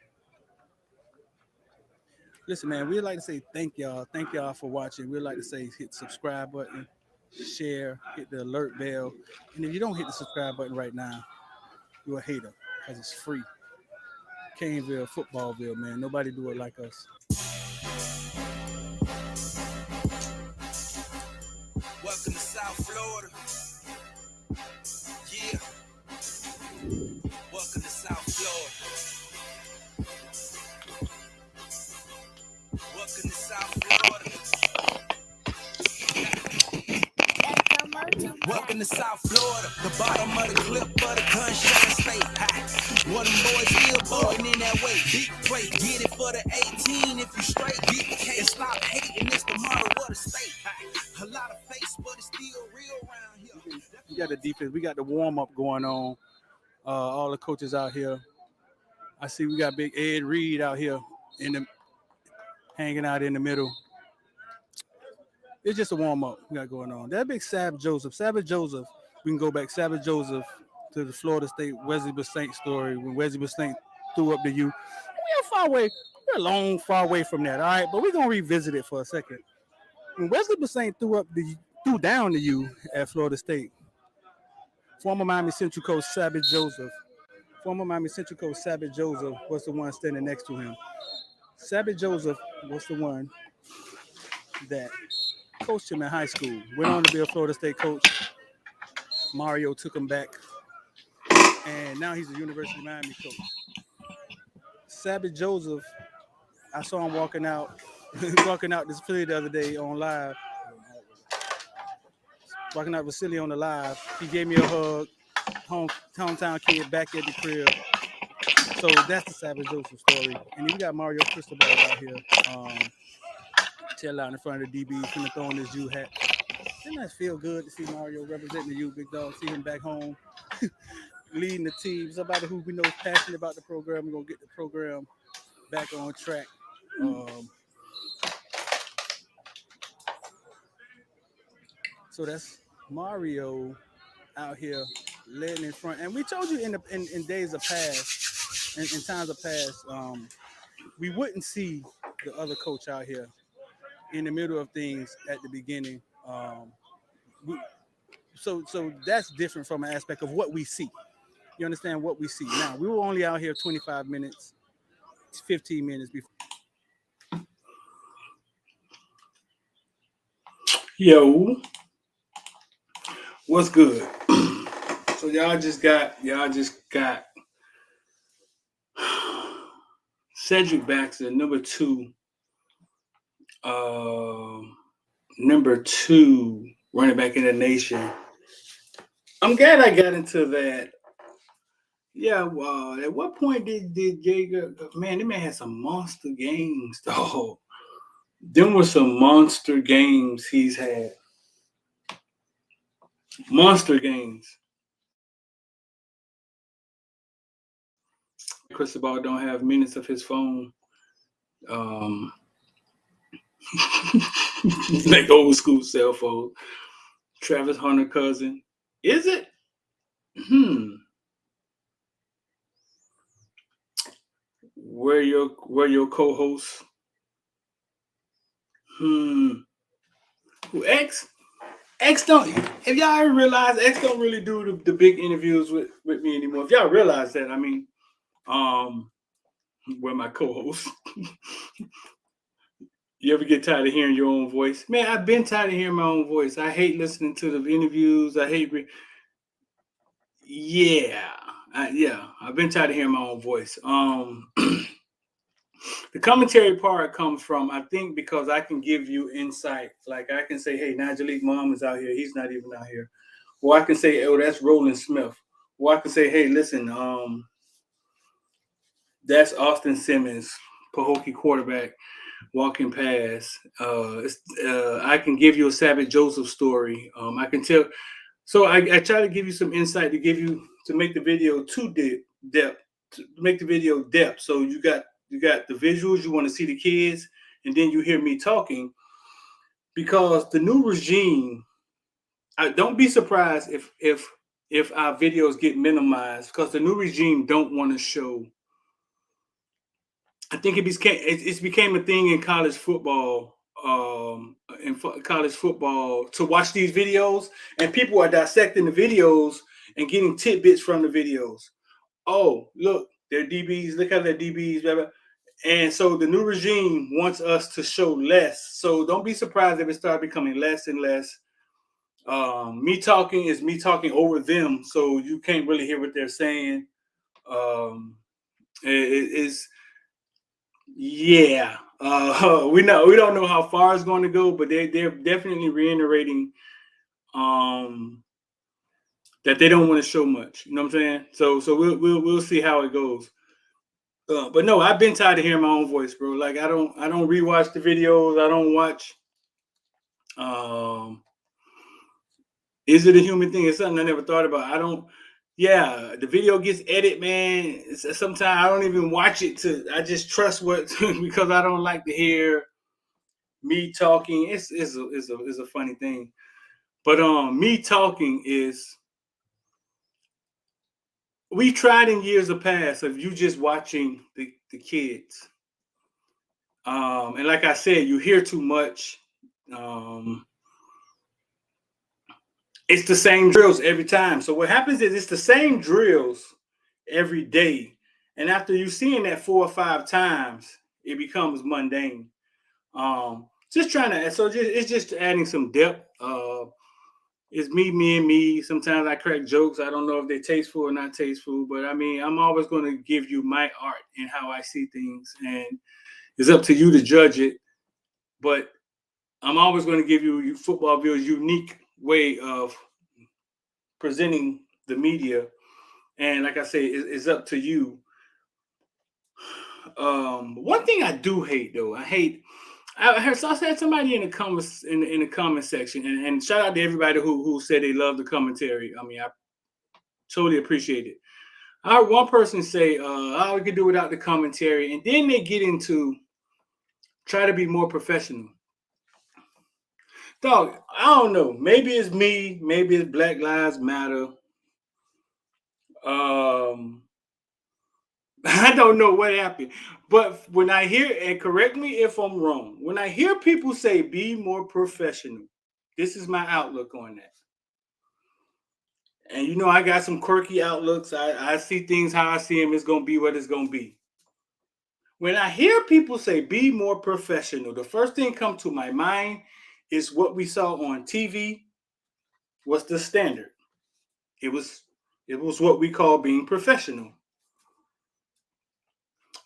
Listen, man, we'd like to say thank y'all. Thank y'all for watching. We'd like to say hit the subscribe button, share, hit the alert bell. And if you don't hit the subscribe button right now, you're a hater because it's free. Caneville, Footballville, man. Nobody do it like us. Welcome to South Florida. Yeah. Welcome to South Florida. Welcome to South Florida. Welcome to South Florida. The bottom of the clip for the gunshot stay high. One of them boys still blowing in that way. Big play, get it for the 18 if you straight. Get can't stop hating. It's the model of the state. A lot of face, but it's still real around here. We got the defense. We got the warm up going on. All the coaches out here. I see we got big Ed Reed out here hanging out in the middle. It's just a warm up we got going on. That big Savage Joseph. Savage Joseph, we can go back. Savage Joseph to the Florida State Wesley Bassett story when Wesley Bassett threw up the U. We're far away. We're a long, far away from that, all right? But we're going to revisit it for a second. When Wesley Bassett threw down the U at Florida State, former Miami Central coach Savage Joseph was the one standing next to him. Savage Joseph was the one that coached him in high school. Went on to be a Florida State coach. Mario took him back, and now he's a University of Miami coach. Savage Joseph, I saw him walking out this facility the other day on live. Walking out Vasily on the live. He gave me a hug. Hometown kid back at the crib. So that's the Savage Joseph story. And then we got Mario Cristobal out here. Chill out in front of the DB, finna throw on his U hat. Didn't that feel good to see Mario representing the U, big dog? See him back home, leading the team. Somebody who we know is passionate about the program. We're gonna get the program back on track. So that's Mario out here leading in front. And we told you in days of past, in times of past, we wouldn't see the other coach out here in the middle of things at the beginning. So that's different from an aspect of what we see. You understand what we see. Now, we were only out here 25 minutes, 15 minutes before. Yo, what's good? So y'all just got Cedric Baxter, number two running back in the nation. I'm glad I got into that. Yeah, at what point did Jager? Man, they man had some monster games, though. Them were some monster games he's had. Monster games. Cristobal don't have minutes of his phone. Like old school cell phone. Travis Hunter cousin. Is it? Where your co-hosts? Who X don't, if y'all ever realize X don't really do the big interviews with me anymore. If y'all realize that, I mean, where my co-hosts. You ever get tired of hearing your own voice? Man, I've been tired of hearing my own voice. I hate listening to the interviews. I hate I've been tired of hearing my own voice. The commentary part comes from, I think, because I can give you insight. Like I can say, hey, Nigel Mom is out here. He's not even out here. Or I can say, oh, that's Roland Smith. Or I can say, hey, listen, that's Austin Simmons, Pahokee quarterback, walking past. I can give you a Savage Joseph story. I can tell. So I try to give you some insight to make the video depth. So you got the visuals, you want to see the kids, and then you hear me talking. Because the new regime, don't be surprised if our videos get minimized, because the new regime don't want to show. I think it became a thing in college football. To watch these videos, and people are dissecting the videos and getting tidbits from the videos. Oh, look, they're DBs. Look how they're DBs. Blah, blah. And so the new regime wants us to show less. So don't be surprised if it starts becoming less and less. Me talking is me talking over them, so you can't really hear what they're saying. We don't know how far it's going to go, but they're definitely reiterating that they don't want to show much. You know what I'm saying? So we'll see how it goes. But no, I've been tired of hearing my own voice, bro. Like I don't rewatch the videos. I don't watch. Is it a human thing? It's something I never thought about. I don't. Yeah, the video gets edited, man. Sometimes I don't even watch it. I just trust what because I don't like to hear me talking is a funny thing. But me talking is, we tried in years of past of you just watching the kids. And like I said, you hear too much. It's the same drills every time. So what happens is it's the same drills every day. And after you seeing that 4 or 5 times, it becomes mundane. Just trying to, so it's just adding some depth. It's me, and me. Sometimes I crack jokes. I don't know if they're tasteful or not tasteful, but I mean, I'm always going to give you my art and how I see things, and it's up to you to judge it. But I'm always going to give you Football Bill's unique way of presenting the media, and like I say, it's up to you. One thing I do hate, though, I had somebody in the comments in the comment section, and shout out to everybody who said they love the commentary. I mean, I totally appreciate it. I heard one person say, "Oh, we could do without the commentary," and then they get into try to be more professional. Dog, I don't know. Maybe it's me. Maybe it's Black Lives Matter. I don't know what happened. But when I hear, and correct me if I'm wrong, when I hear people say be more professional, this is my outlook on that. And you know, I got some quirky outlooks. I see things how I see them. It's going to be what it's going to be. When I hear people say be more professional, the first thing come to my mind is what we saw on TV was the standard. It was what we call being professional.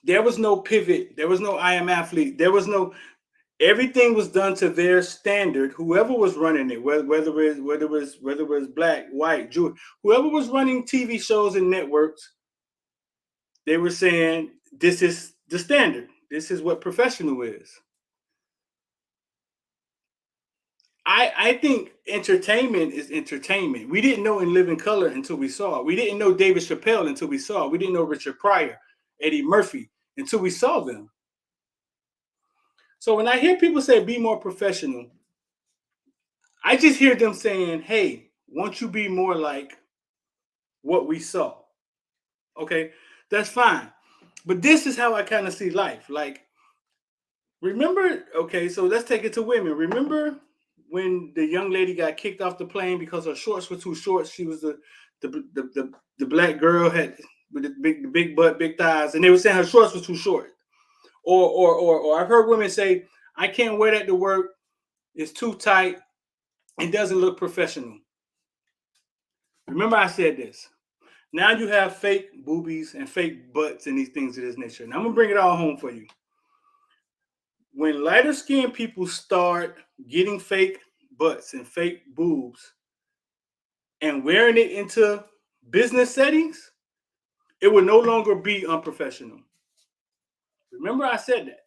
There was no pivot. There was no I am athlete. There was no, everything was done to their standard. Whoever was running it, whether it was black, white, Jewish, whoever was running TV shows and networks, they were saying this is the standard. This is what professional is. I think entertainment is entertainment. We didn't know In Living Color until we saw it. We didn't know David Chappelle until we saw it. We didn't know Richard Pryor, Eddie Murphy until we saw them. So when I hear people say be more professional, I just hear them saying, hey, won't you be more like what we saw? Okay, that's fine. But this is how I kind of see life. Like, remember, okay, so let's take it to women. Remember when the young lady got kicked off the plane because her shorts were too short? She was the black girl had with the big butt, big thighs, and they were saying her shorts were too short. Or I've heard women say, I can't wear that to work. It's too tight. It doesn't look professional. Remember I said this. Now you have fake boobies and fake butts and these things of this nature. Now I'm going to bring it all home for you. When lighter skinned people start getting fake butts and fake boobs and wearing it into business settings, it will no longer be unprofessional. Remember I said that.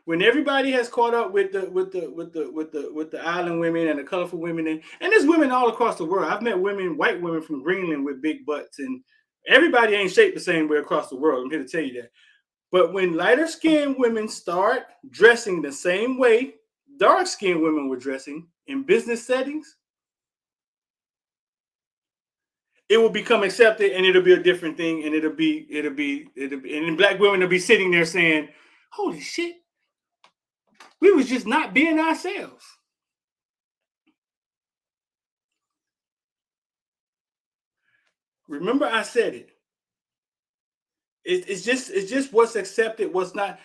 When everybody has caught up with the island women and the colorful women, and there's women all across the world. I've met women, white women from Greenland with big butts, and everybody ain't shaped the same way across the world. I'm here to tell you that. But when lighter skinned women start dressing the same way dark skinned women were dressing in business settings, it will become accepted, and it'll be a different thing, and it'll be, and black women will be sitting there saying, "Holy shit, we was just not being ourselves." Remember, I said it. It's just what's accepted, what's not.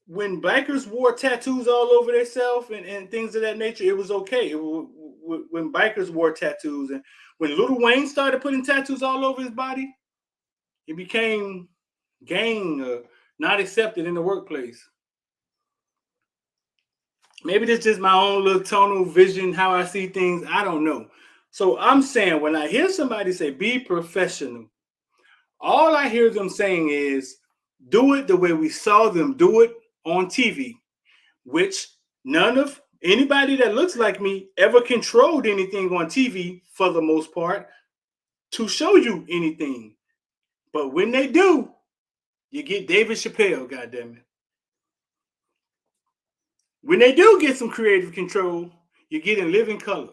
When bikers wore tattoos all over themselves and things of that nature, it was okay. When bikers wore tattoos, and when Lil Wayne started putting tattoos all over his body, it became gang, not accepted in the workplace. Maybe this is just my own little tonal vision, how I see things. I don't know. So I'm saying, when I hear somebody say, be professional, all I hear them saying is, do it the way we saw them do it on TV, which none of anybody that looks like me ever controlled anything on TV for the most part to show you anything. But when they do, you get David Chappelle, goddammit. When they do get some creative control, you get in living color.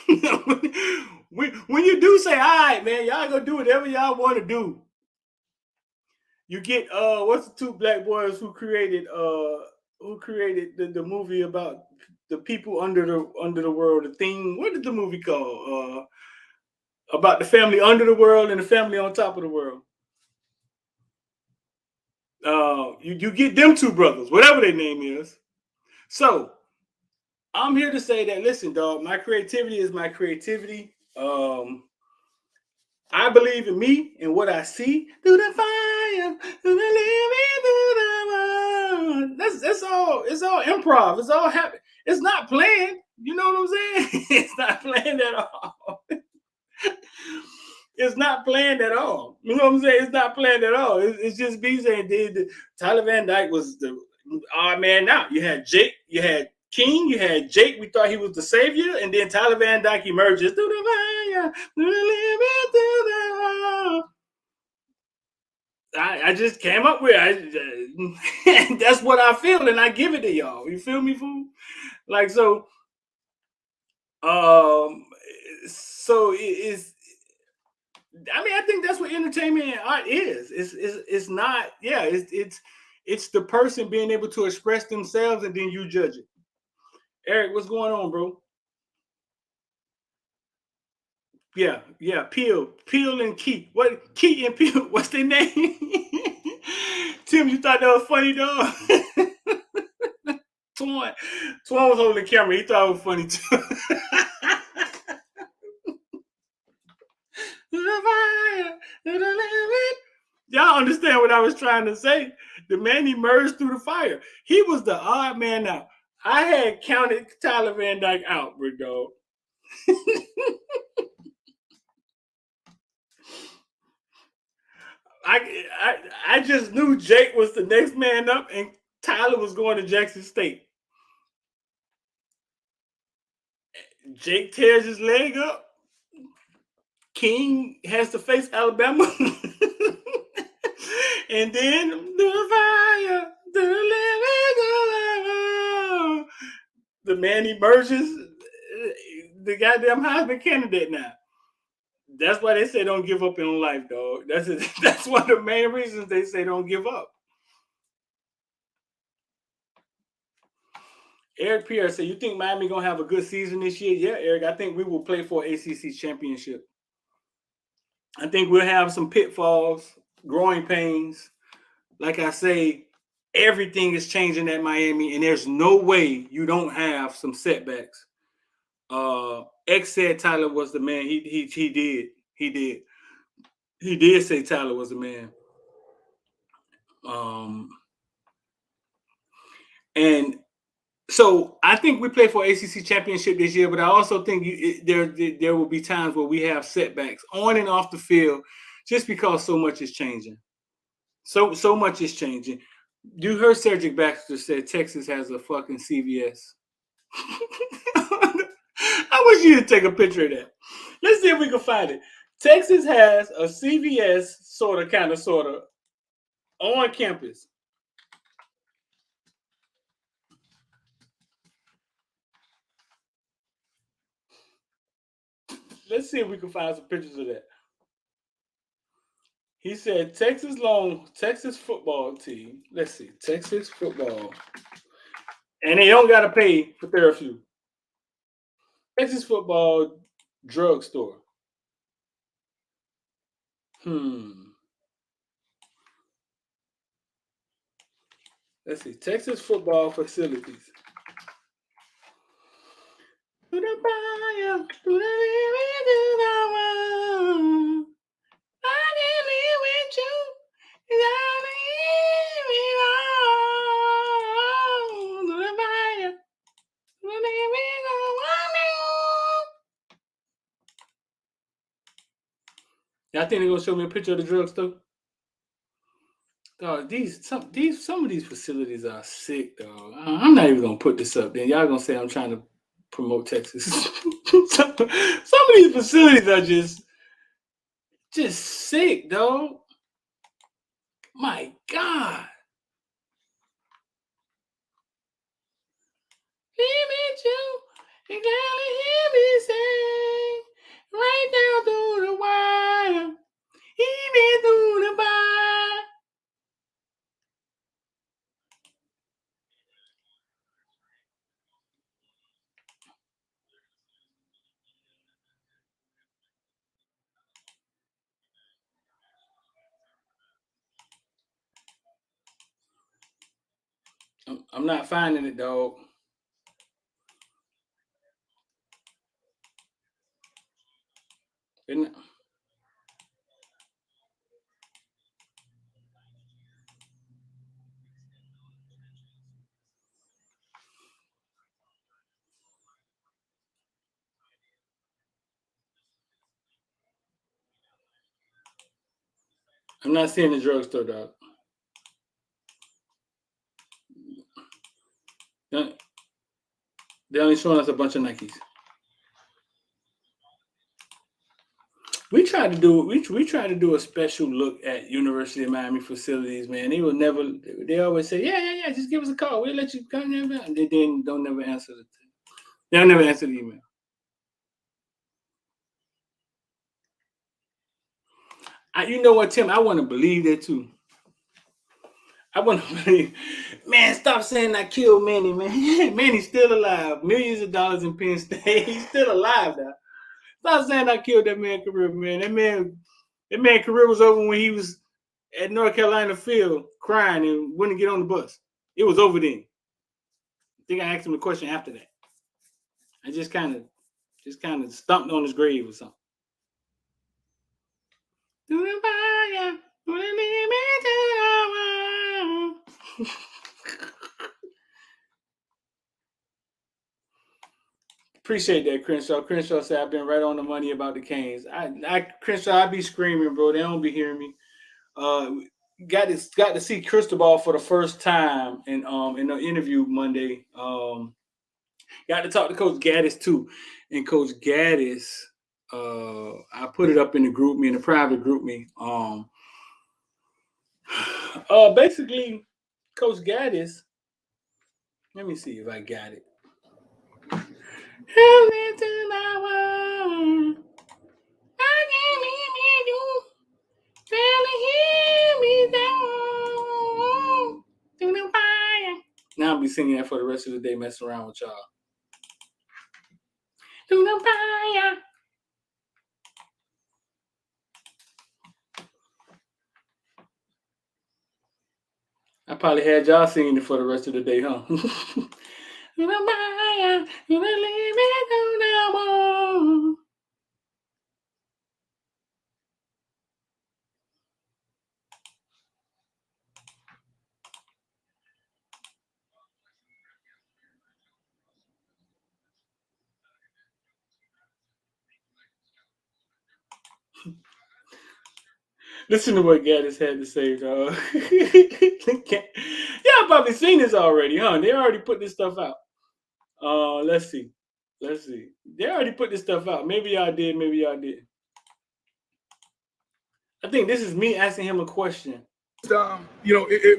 when you do say, all right, man, y'all gonna do whatever y'all want to do. You get what's the two black boys who created the movie about the people under the world, the thing. What is the movie called? About the family under the world and the family on top of the world. You get them two brothers, whatever their name is. So I'm here to say that, listen, dog, my creativity is my creativity. I believe in me and what I see through the fire, through the living, through the world. That's all. It's all improv. It's all happy. It's not planned. You know what I'm saying? It's not planned at all. It's not planned at all. You know what I'm saying? It's not planned at all. It's just me saying, Tyler Van Dyke was the odd man out. You had Jake, you had King, you had Jake. We thought he was the savior, and then Tyler Van Dyke emerges through the fire, through the living, through the world. I just came up with it. That's what I feel, and I give it to y'all. You feel me, fool? Like so. So it's. I mean, I think that's what entertainment and art is. It's not. Yeah, it's the person being able to express themselves, and then you judge it. Eric, what's going on, bro? Yeah, Peel and Key. What Key and Peel? What's their name? Tim, you thought that was funny, dog? Twan was holding the camera. He thought it was funny too. Y'all understand what I was trying to say? The man emerged through the fire. He was the odd man out. I had counted Tyler Van Dyke out, bro, dog. I just knew Jake was the next man up and Tyler was going to Jackson State. Jake tears his leg up. King has to face Alabama. And then the fire, the man emerges, the goddamn Heisman candidate now. That's why they say don't give up in life, dog. That's one of the main reasons they say don't give up. Eric Pierre said, you think Miami gonna have a good season this year? Yeah, Eric, I think we will play for ACC championship. I think we'll have some pitfalls, growing pains. Like I say, everything is changing at Miami, and there's no way you don't have some setbacks. X said Tyler was the man. He did say Tyler was the man. And so I think we play for ACC championship this year, but I also think there will be times where we have setbacks on and off the field, just because so much is changing. So much is changing. You heard Cedric Baxter said Texas has a fucking CVS. I wish you to take a picture of that. Let's see if we can find it. Texas has a CVS, sort of, on campus. Let's see if we can find some pictures of that. He said Texas football team. Let's see, Texas football. And they don't got to pay for therapy. Texas football drugstore. Let's see, Texas football facilities. To the fire, to the living, to the world. I can live with you. I leave it all. To the fire, to the living, to the world. Y'all think they're gonna show me a picture of the drugstore? Dog, some of these facilities are sick, dog. I'm not even gonna put this up. Then y'all gonna say I'm trying to promote Texas. some of these facilities are just sick, dog. My God. Hear me too. You gotta hear me say, right down through the wire. Hear me through the wire. I'm not finding it, dog. Isn't it? I'm not seeing the drugstore, dog. They're only showing us a bunch of Nikes. We tried to do a special look at University of Miami facilities, man. They will never. They always say, yeah, just give us a call. We'll let you come in. And they don't never answer the. They'll never answer the email. You know what, Tim? I want to believe that too. I want to believe. Man, stop saying I killed Manny, man. Manny's still alive. Millions of dollars in Penn State. He's still alive now. Stop saying I killed that man's career, man. That man's career was over when he was at North Carolina Field crying and wouldn't get on the bus. It was over then. I think I asked him a question after that. I just kind of stomped on his grave or something. Appreciate that, Crenshaw. Crenshaw said I've been right on the money about the Canes. Crenshaw, I be screaming, bro. They don't be hearing me. Got to see Cristobal for the first time in the interview Monday. Got to talk to Coach Gaddis too, and Coach Gaddis, I put it up in the group me, in the private group me. Basically, Coach Gaddis. Let me see if I got it. Now I'll be singing that for the rest of the day, messing around with y'all. I probably had y'all singing it for the rest of the day, huh? Listen to what Gaddis had to say, dog. Y'all probably seen this already, huh? They already put this stuff out. Let's see. They already put this stuff out. Maybe y'all did, maybe y'all did. I think this is me asking him a question. It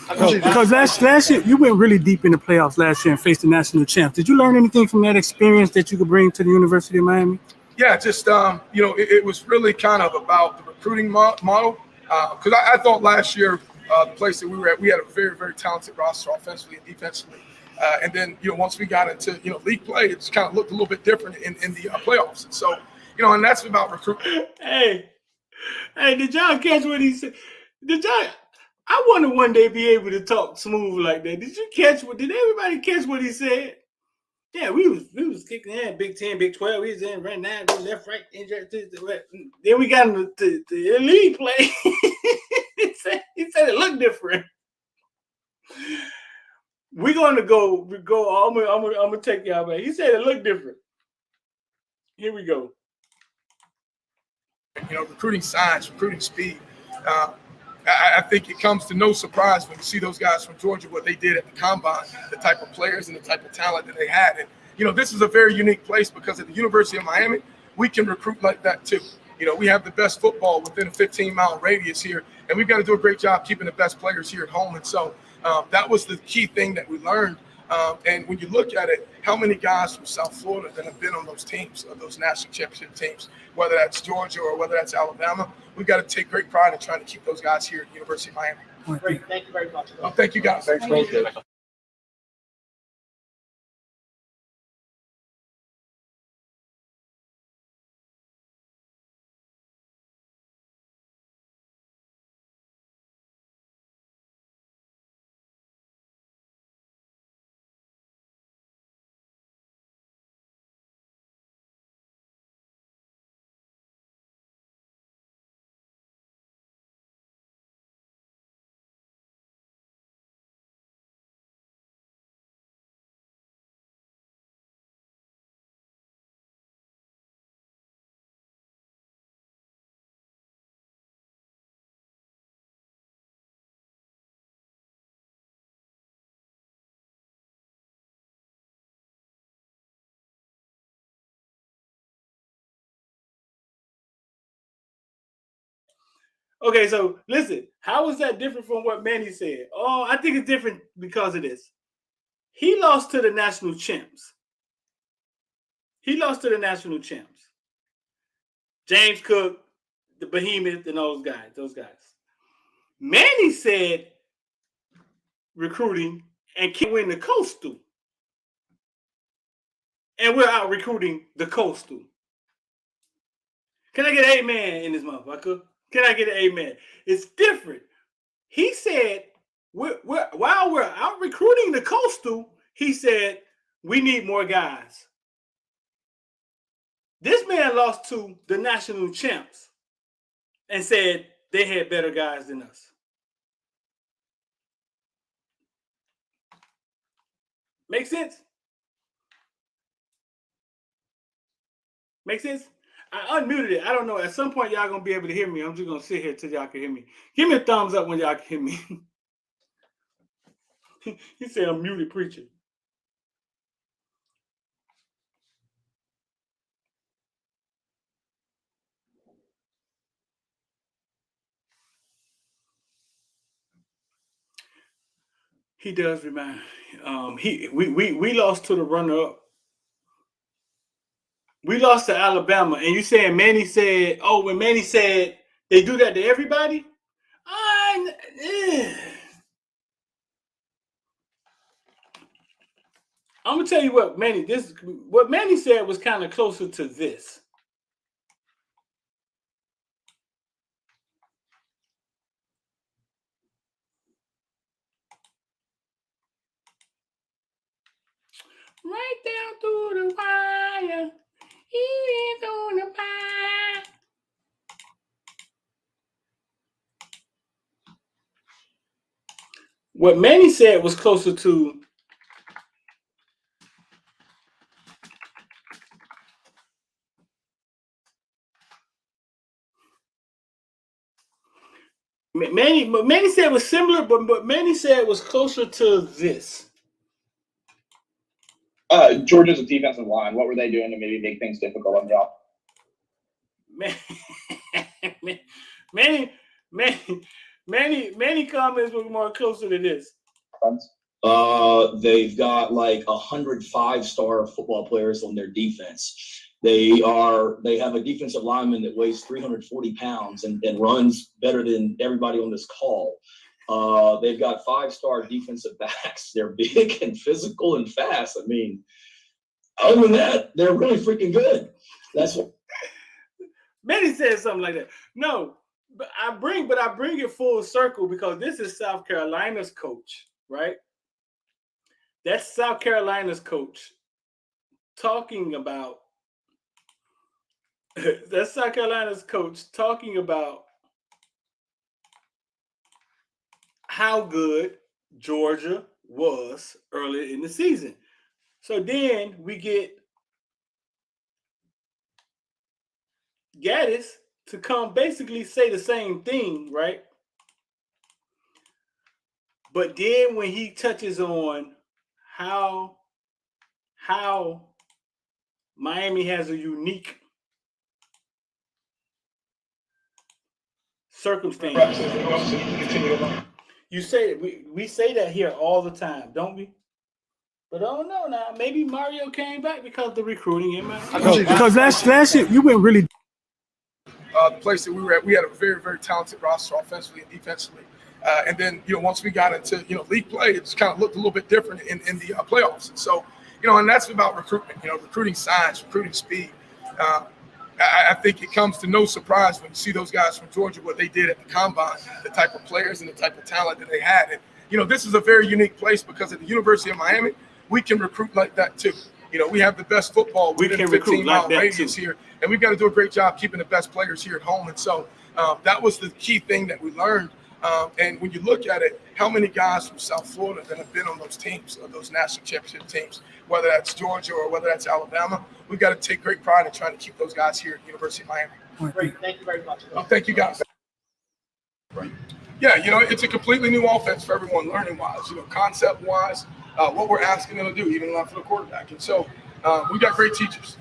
Because last year, you went really deep in the playoffs last year and faced the national champs. Did you learn anything from that experience that you could bring to the University of Miami? Yeah, just, it was really kind of about the recruiting model. Because I thought last year, the place that we were at, we had a very, very talented roster offensively and defensively. And then, once we got into, league play, it just kind of looked a little bit different in the playoffs. And so, and that's about recruiting. Hey, did y'all catch what he said? I want to one day be able to talk smooth like that. Did everybody catch what he said? Yeah, we was kicking in Big 10, Big 12. We was in right now, left, right, then we got into the elite play. he said it looked different. We're gonna go. I'm gonna take y'all back. He said it looked different. Here we go. Recruiting science, recruiting speed. I think it comes to no surprise when you see those guys from Georgia, what they did at the combine, the type of players and the type of talent that they had. And, this is a very unique place because at the University of Miami, we can recruit like that too. We have the best football within a 15-mile radius here, and we've got to do a great job keeping the best players here at home. And so that was the key thing that we learned. And when you look at it, how many guys from South Florida that have been on those teams, or those national championship teams, whether that's Georgia or whether that's Alabama, we've got to take great pride in trying to keep those guys here at the University of Miami. Great. Thank you very much. Thank you, guys. Thank you. Okay, so listen, how is that different from what Manny said? Oh, I think it's different because of this. He lost to the national champs. James Cook, the Behemoth, and those guys. Manny said recruiting and can't win the Coastal. And we're out recruiting the Coastal. Can I get an amen in this motherfucker? Can I get an amen? It's different. He said, while we're out recruiting the Coastal, he said, we need more guys. This man lost to the national champs and said they had better guys than us. Make sense? Make sense? I unmuted it. I don't know. At some point, y'all going to be able to hear me. I'm just going to sit here till y'all can hear me. Give me a thumbs up when y'all can hear me. He said I'm muted preaching. He does remind. We lost to the runner-up. We lost to Alabama, and you saying Manny said, oh, when Manny said they do that to everybody? I'm going to tell you what Manny said was kind of closer to this. Right down through the wire, eating through the pie. What Manny said was closer to Manny said was similar, but Manny said was closer to this. Georgia's defensive line. What were they doing to maybe make things difficult on y'all? Many comments were more closer to this. They've got like 100 5-star football players on their defense. They have a defensive lineman that weighs 340 pounds and runs better than everybody on this call. They've got 5-star defensive backs. They're big and physical and fast. I mean, other than that, they're really freaking good. That's what Manny said something like that. No, but I bring it full circle because this is South Carolina's coach, right? That's South Carolina's coach talking about. That's South Carolina's coach talking about how good Georgia was earlier in the season. So then we get Gaddis to come basically say the same thing, right? But then when he touches on how Miami has a unique circumstances. You say we say that here all the time, don't we? But I don't know now. Maybe Mario came back because of the recruiting in Miami. Because last year you went really. The place that we were at, we had a very, very talented roster offensively and defensively. And then, once we got into, league play, it just kind of looked a little bit different in the playoffs. And so, and that's about recruitment, recruiting science, recruiting speed. I think it comes to no surprise when you see those guys from Georgia, what they did at the combine, the type of players and the type of talent that they had. And, this is a very unique place because at the University of Miami, we can recruit like that too. We have the best football within a 15-mile radius here, and we've got to do a great job keeping the best players here at home. And so that was the key thing that we learned. And when you look at it, how many guys from South Florida that have been on those teams, or those national championship teams, whether that's Georgia or whether that's Alabama, we've got to take great pride in trying to keep those guys here at the University of Miami. Great. Thank you very much. Thank you, guys. Right. Yeah, it's a completely new offense for everyone learning-wise, concept-wise, what we're asking them to do, even for the quarterback. And so we got great teachers.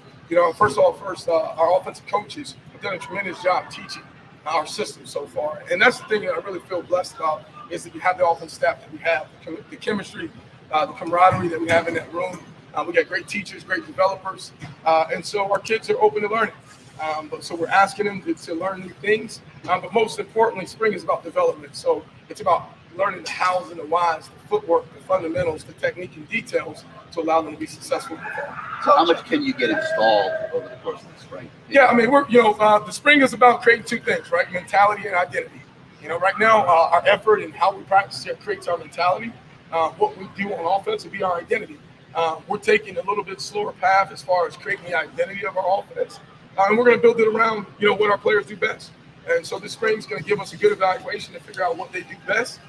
First, our offensive coaches have done a tremendous job teaching our system so far. And that's the thing that I really feel blessed about is that you have the offensive staff that we have, the chemistry, the camaraderie that we have in that room. We got great teachers, great developers. And so our kids are open to learning. So we're asking them to learn new things. But most importantly, spring is about development. So it's about learning the hows and the whys, the footwork, the fundamentals, the technique and details to allow them to be successful. So how much can you get installed over the course of the spring? Yeah, I mean, the spring is about creating two things, right? Mentality and identity. Right now, our effort and how we practice here creates our mentality. What we do on offense will be our identity. We're taking a little bit slower path as far as creating the identity of our offense. And we're going to build it around, what our players do best. And so this spring is going to give us a good evaluation to figure out what they do best.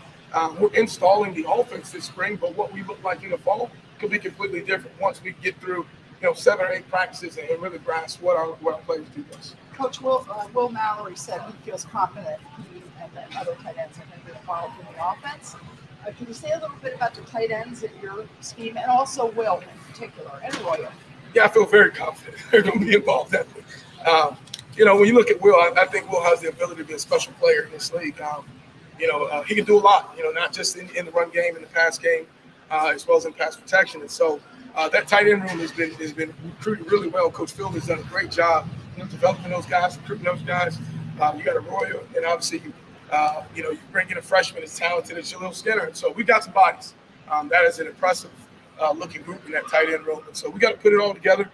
We're installing the offense this spring, but what we look like in the fall could be completely different once we get through, 7 or 8 practices and really grasp what our players do best. Coach Will Mallory said he feels confident he and the other tight ends are going to be involved in the offense. Can you say a little bit about the tight ends in your scheme, and also Will in particular, and Royal? Yeah, I feel very confident they're going to be involved definitely. When you look at Will, I think Will has the ability to be a special player in this league. He can do a lot, not just in the run game, in the pass game, as well as in pass protection. And so that tight end room has been recruited really well. Coach Field has done a great job, developing those guys, recruiting those guys. You got a Royal, and obviously you bring in a freshman as talented as Jaleel Skinner. And so we got some bodies. That is an impressive looking group in that tight end room. And so we got to put it all together,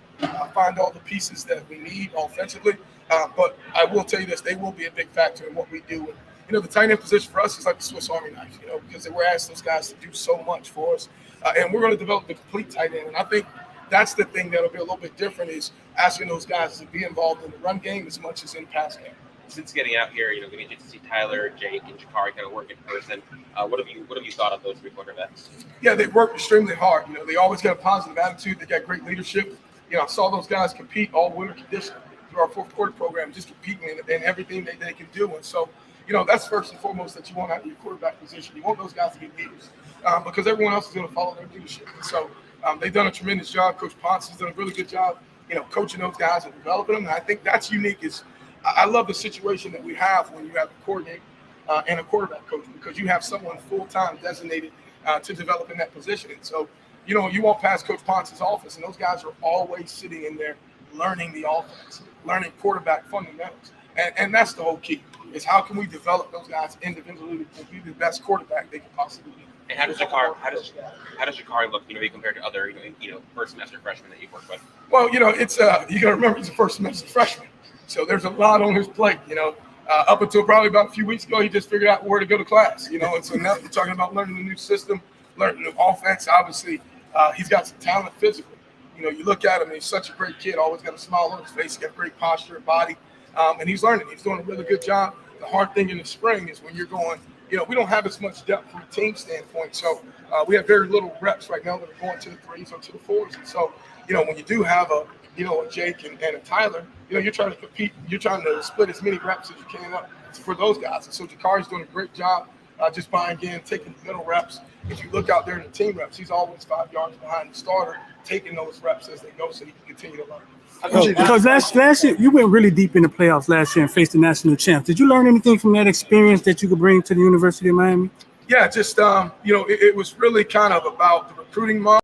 find all the pieces that we need offensively. But I will tell you this, they will be a big factor in what we do. And, the tight end position for us is like the Swiss Army knife, because we're asking those guys to do so much for us. And we're going to develop the complete tight end. And I think that's the thing that'll be a little bit different is asking those guys to be involved in the run game as much as in the pass game. Since getting out here, we get to see Tyler, Jake, and Jakari kind of work in person. What have you thought of those 3 quarterbacks? Yeah, they work extremely hard. They always got a positive attitude. They got great leadership. I saw those guys compete all winter conditioning through our 4th quarter program, just competing in everything that they can do. And so, that's first and foremost that you want out of your quarterback position. You want those guys to be leaders because everyone else is going to follow their leadership. And so they've done a tremendous job. Coach Ponce has done a really good job, coaching those guys and developing them. And I think that's unique. I love the situation that we have when you have a coordinator and a quarterback coach because you have someone full-time designated to develop in that position. And so, you walk past Coach Ponce's office, and those guys are always sitting in there learning the offense, learning quarterback fundamentals. And that's the whole key, is how can we develop those guys individually to be the best quarterback they can possibly be. And how does Jakari look, compared to other, first semester freshmen that you've worked with? Well, it's you got to remember he's a first semester freshman. So there's a lot on his plate, Up until probably about a few weeks ago, he just figured out where to go to class, And so now we're talking about learning a new system, learning a new offense. Obviously, he's got some talent physically. You look at him, and he's such a great kid, always got a smile on his face, got great posture and body, and he's learning. He's doing a really good job. The hard thing in the spring is when you're going, we don't have as much depth from a team standpoint. So we have very little reps right now that are going to the 3s or to the 4s. And so, when you do have a Jake and a Tyler, you're trying to compete. You're trying to split as many reps as you can up for those guys. And so Jakari's doing a great job just buying in, taking the middle reps. If you look out there in the team reps, he's always 5 yards behind the starter, taking those reps as they go so he can continue to learn. Because last year, you went really deep in the playoffs last year and faced the national champs. Did you learn anything from that experience that you could bring to the University of Miami? Yeah, just, it was really kind of about the recruiting model.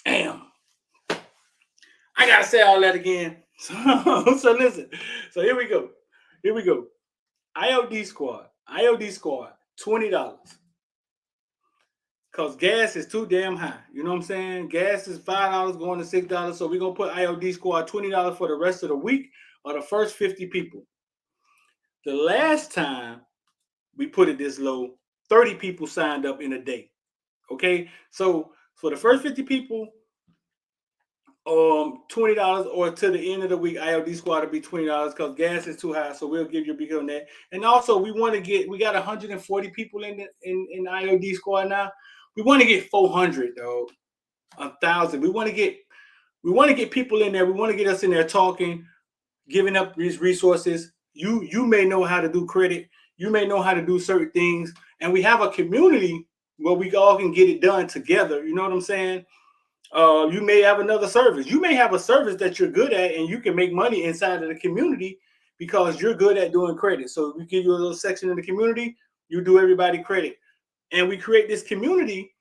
Damn. I gotta say all that again. So listen. So here we go. IOD Squad, $20. Because gas is too damn high. You know what I'm saying? Gas is $5 going to $6. So we're gonna put IOD Squad $20 for the rest of the week or the first 50 people. The last time we put it this low, 30 people signed up in a day. Okay, so for the first 50 people, $20, or to the end of the week, IOD Squad will be $20 because gas is too high. So we'll give you a big on that. And also, we got 140 people in IOD Squad now. We want to get 400 though, 1,000. We want to get people in there. We want to get us in there talking, giving up these resources. You may know how to do credit. You may know how to do certain things, and we have a community where we all can get it done together. You know what I'm saying? You may have another service. You may have a service that you're good at, and you can make money inside of the community because you're good at doing credit. So we give you a little section in the community. You do everybody credit, and we create this community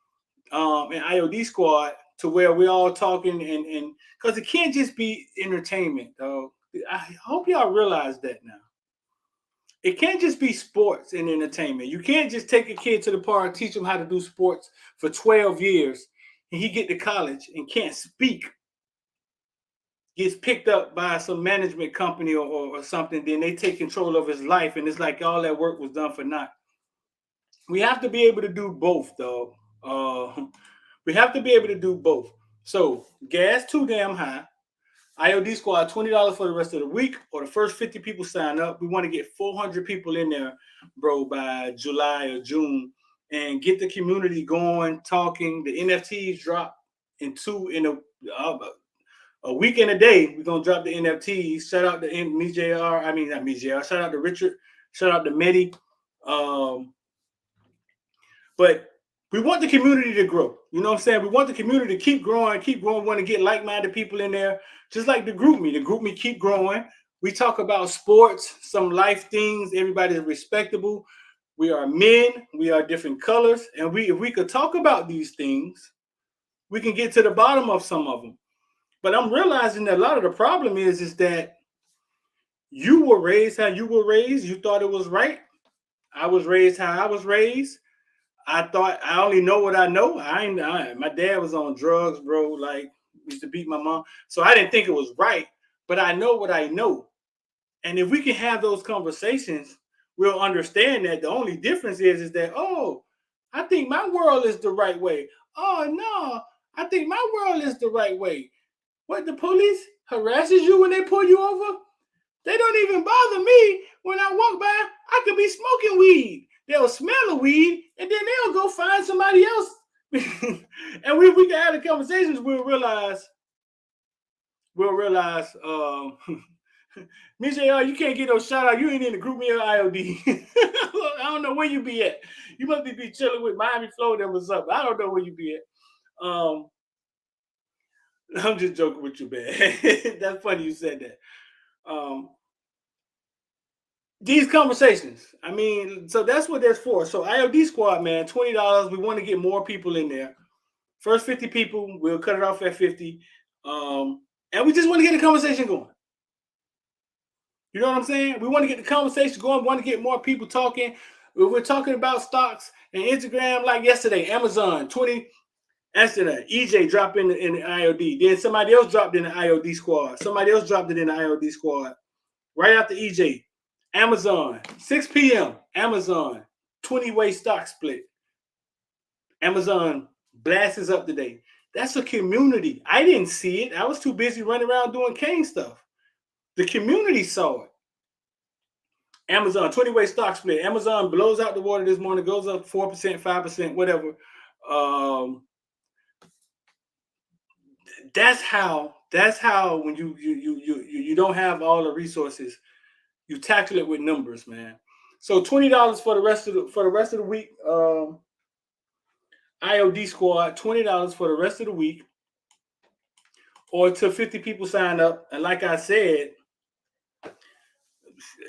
in IOD Squad to where we're all talking and because it can't just be entertainment, though. I hope y'all realize that now. It can't just be sports and entertainment. You can't just take a kid to the park, teach him how to do sports for 12 years, and he get to college and can't speak, gets picked up by some management company or something, then they take control of his life, and it's like all that work was done for naught. We have to be able to do both, though. We have to be able to do both. So gas too damn high. IOD Squad, $20 for the rest of the week, or the first 50 people sign up. We want to get 400 people in there, bro, by July or June, and get the community going, talking. The NFTs drop in a week and a day. We're gonna drop the NFTs. Shout out to shout out to Richard. Shout out to Mehdi. But we want the community to grow. You know what I'm saying? We want the community to keep growing. We want to get like-minded people in there, just like the group me. The group me keep growing. We talk about sports, some life things. Everybody's respectable. We are men. We are different colors. And if we could talk about these things, we can get to the bottom of some of them. But I'm realizing that a lot of the problem is that you were raised how you were raised. You thought it was right. I was raised how I was raised. I thought I only know what I know. My dad was on drugs, bro. Like, used to beat my mom. So I didn't think it was right, but I know what I know. And if we can have those conversations, we'll understand that the only difference is that, oh, I think my world is the right way. Oh, no, I think my world is the right way. What, the police harasses you when they pull you over? They don't even bother me when I walk by. I could be smoking weed. They'll smell the weed, and then they'll go find somebody else. And we can have the conversations. We'll realize, Michelle, you can't get no shout out. You ain't in the group me or IOD. I don't know where you be at. You must be chilling with Miami, Florida, or something. I don't know where you be at. I'm just joking with you, man. That's funny you said that. these conversations. I mean, so that's what that's for. So IOD Squad, man, $20. We want to get more people in there. First 50 people, we'll cut it off at 50. And we just want to get the conversation going. You know what I'm saying? We want to get the conversation going. We want to get more people talking. We're talking about stocks and Instagram like yesterday. Amazon, 20. Yesterday, EJ dropped in the IOD. Then somebody else dropped in the IOD Squad. Somebody else dropped it in the IOD Squad. Right after EJ. Amazon, 6 p.m. Amazon, 20-way stock split. Amazon blasts up today. That's a community. I didn't see it. I was too busy running around doing Kane stuff. The community saw it. Amazon, 20-way stock split. Amazon blows out the water this morning, goes up 4%, 5%, whatever. That's how when you don't have all the resources, you tackle it with numbers, man. So $20 for the rest of the week. IOD Squad, $20 for the rest of the week, or till 50 people sign up. And like I said,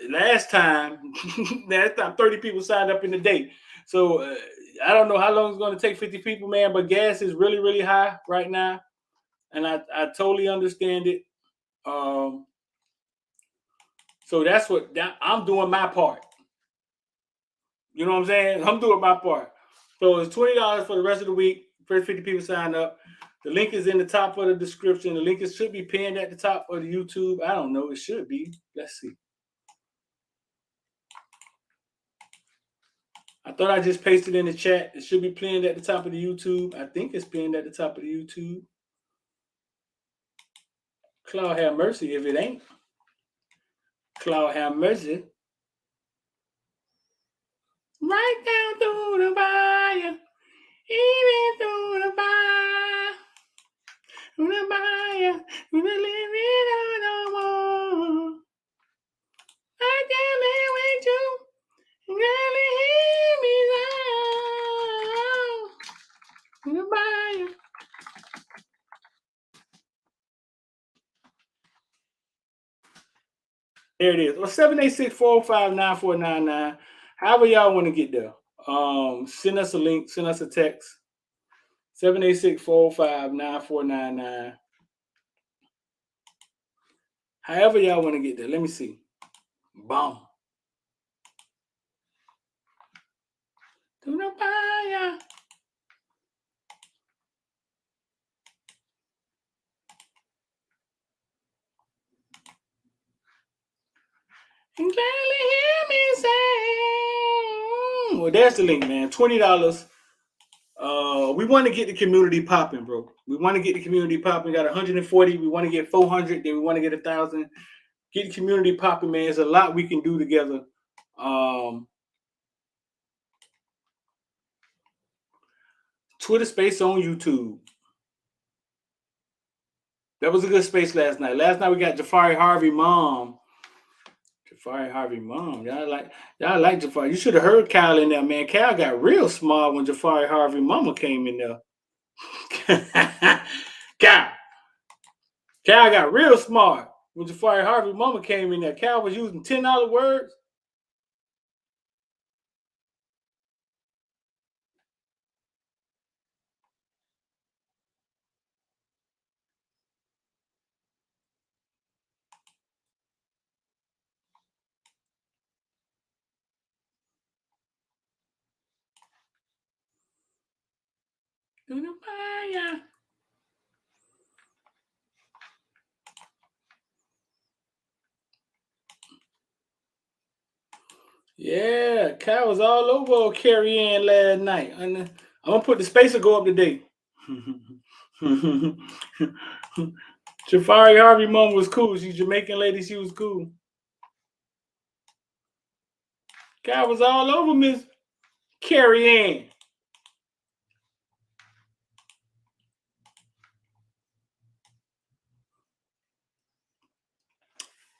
last time 30 people signed up in the day. So I don't know how long it's going to take 50 people, man. But gas is really, really high right now, and I totally understand it. So that's what I'm doing my part. You know what I'm saying? I'm doing my part. So it's $20 for the rest of the week. First 50 people sign up. The link is in the top of the description. The link should be pinned at the top of the YouTube. I don't know. It should be. Let's see. I thought I just pasted in the chat. It should be pinned at the top of the YouTube. I think it's pinned at the top of the YouTube. Cloud have mercy if it ain't. Cloud have mercy. Right down through the fire, even through the fire, through the fire, through the living on the wall. I can't live with you, really hear me now. Through the fire. There it is. Or 786-405-9499. However y'all want to get there. Send us a link. Send us a text. 786-405-9499. However y'all want to get there. Let me see. Boom. To the fire. And gladly hear me say. Well, there's the link, man. $20. We want to get the community popping, bro. We want to get the community popping. We got 140. We want to get 400. Then we want to get 1,000. Get the community popping, man. There's a lot we can do together. Twitter space on YouTube. That was a good space last night. Last night we got Jafari Harvey mom. Jafari Harvey mom. Y'all like Jafari. You should have heard Kyle in there, man. Kyle got real smart when Jafari Harvey mama came in there. Kyle got real smart when Jafari Harvey mama came in there. Kyle was using $10 words. Yeah, Kyle was all over Carrie Ann last night. And I'm gonna put the spacer go up today. Jafari Harvey mom was cool. She's Jamaican lady. She was cool. Kyle was all over Miss Carrie Ann.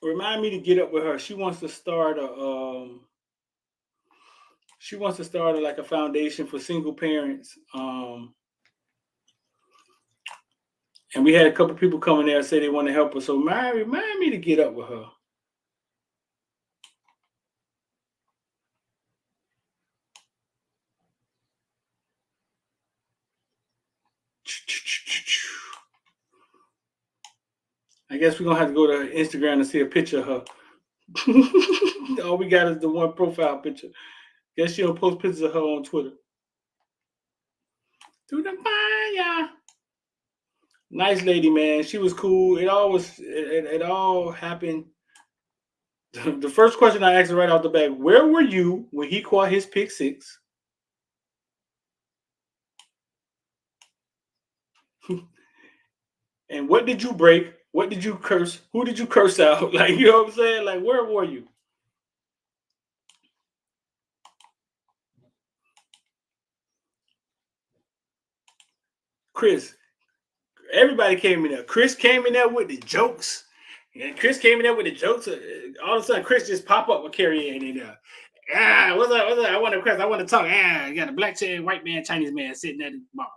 Remind me to get up with her. She wants to start a like a foundation for single parents. And we had a couple people coming there and say they want to help us. So remind me to get up with her. I guess we're gonna have to go to Instagram and see a picture of her. All we got is the one profile picture. Guess she don't post pictures of her on Twitter. To the fire. Nice lady, man. She was cool. It all happened. The first question I asked her right off the bat: where were you when he caught his pick six? And what did you break? What did you curse? Who did you curse out? Like, you know what I'm saying? Like, where were you? Chris. Everybody came in there. Chris came in there with the jokes. And Chris came in there with the jokes. All of a sudden, Chris just pop up with Carrie Ann in there. Ah, what's up? What's up? I want to Chris. I want to talk. Ah, you got a black chair, white man, Chinese man sitting at the bar.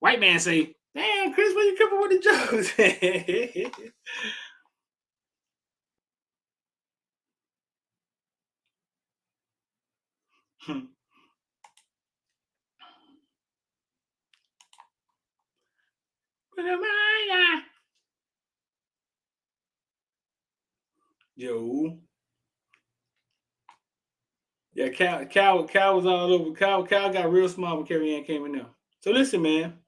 White man say, "Damn, Chris, where you coming with the jokes?" Yo. Yeah, Cal was all over. Cal got real smart when Carrie Ann came in there. So listen, man.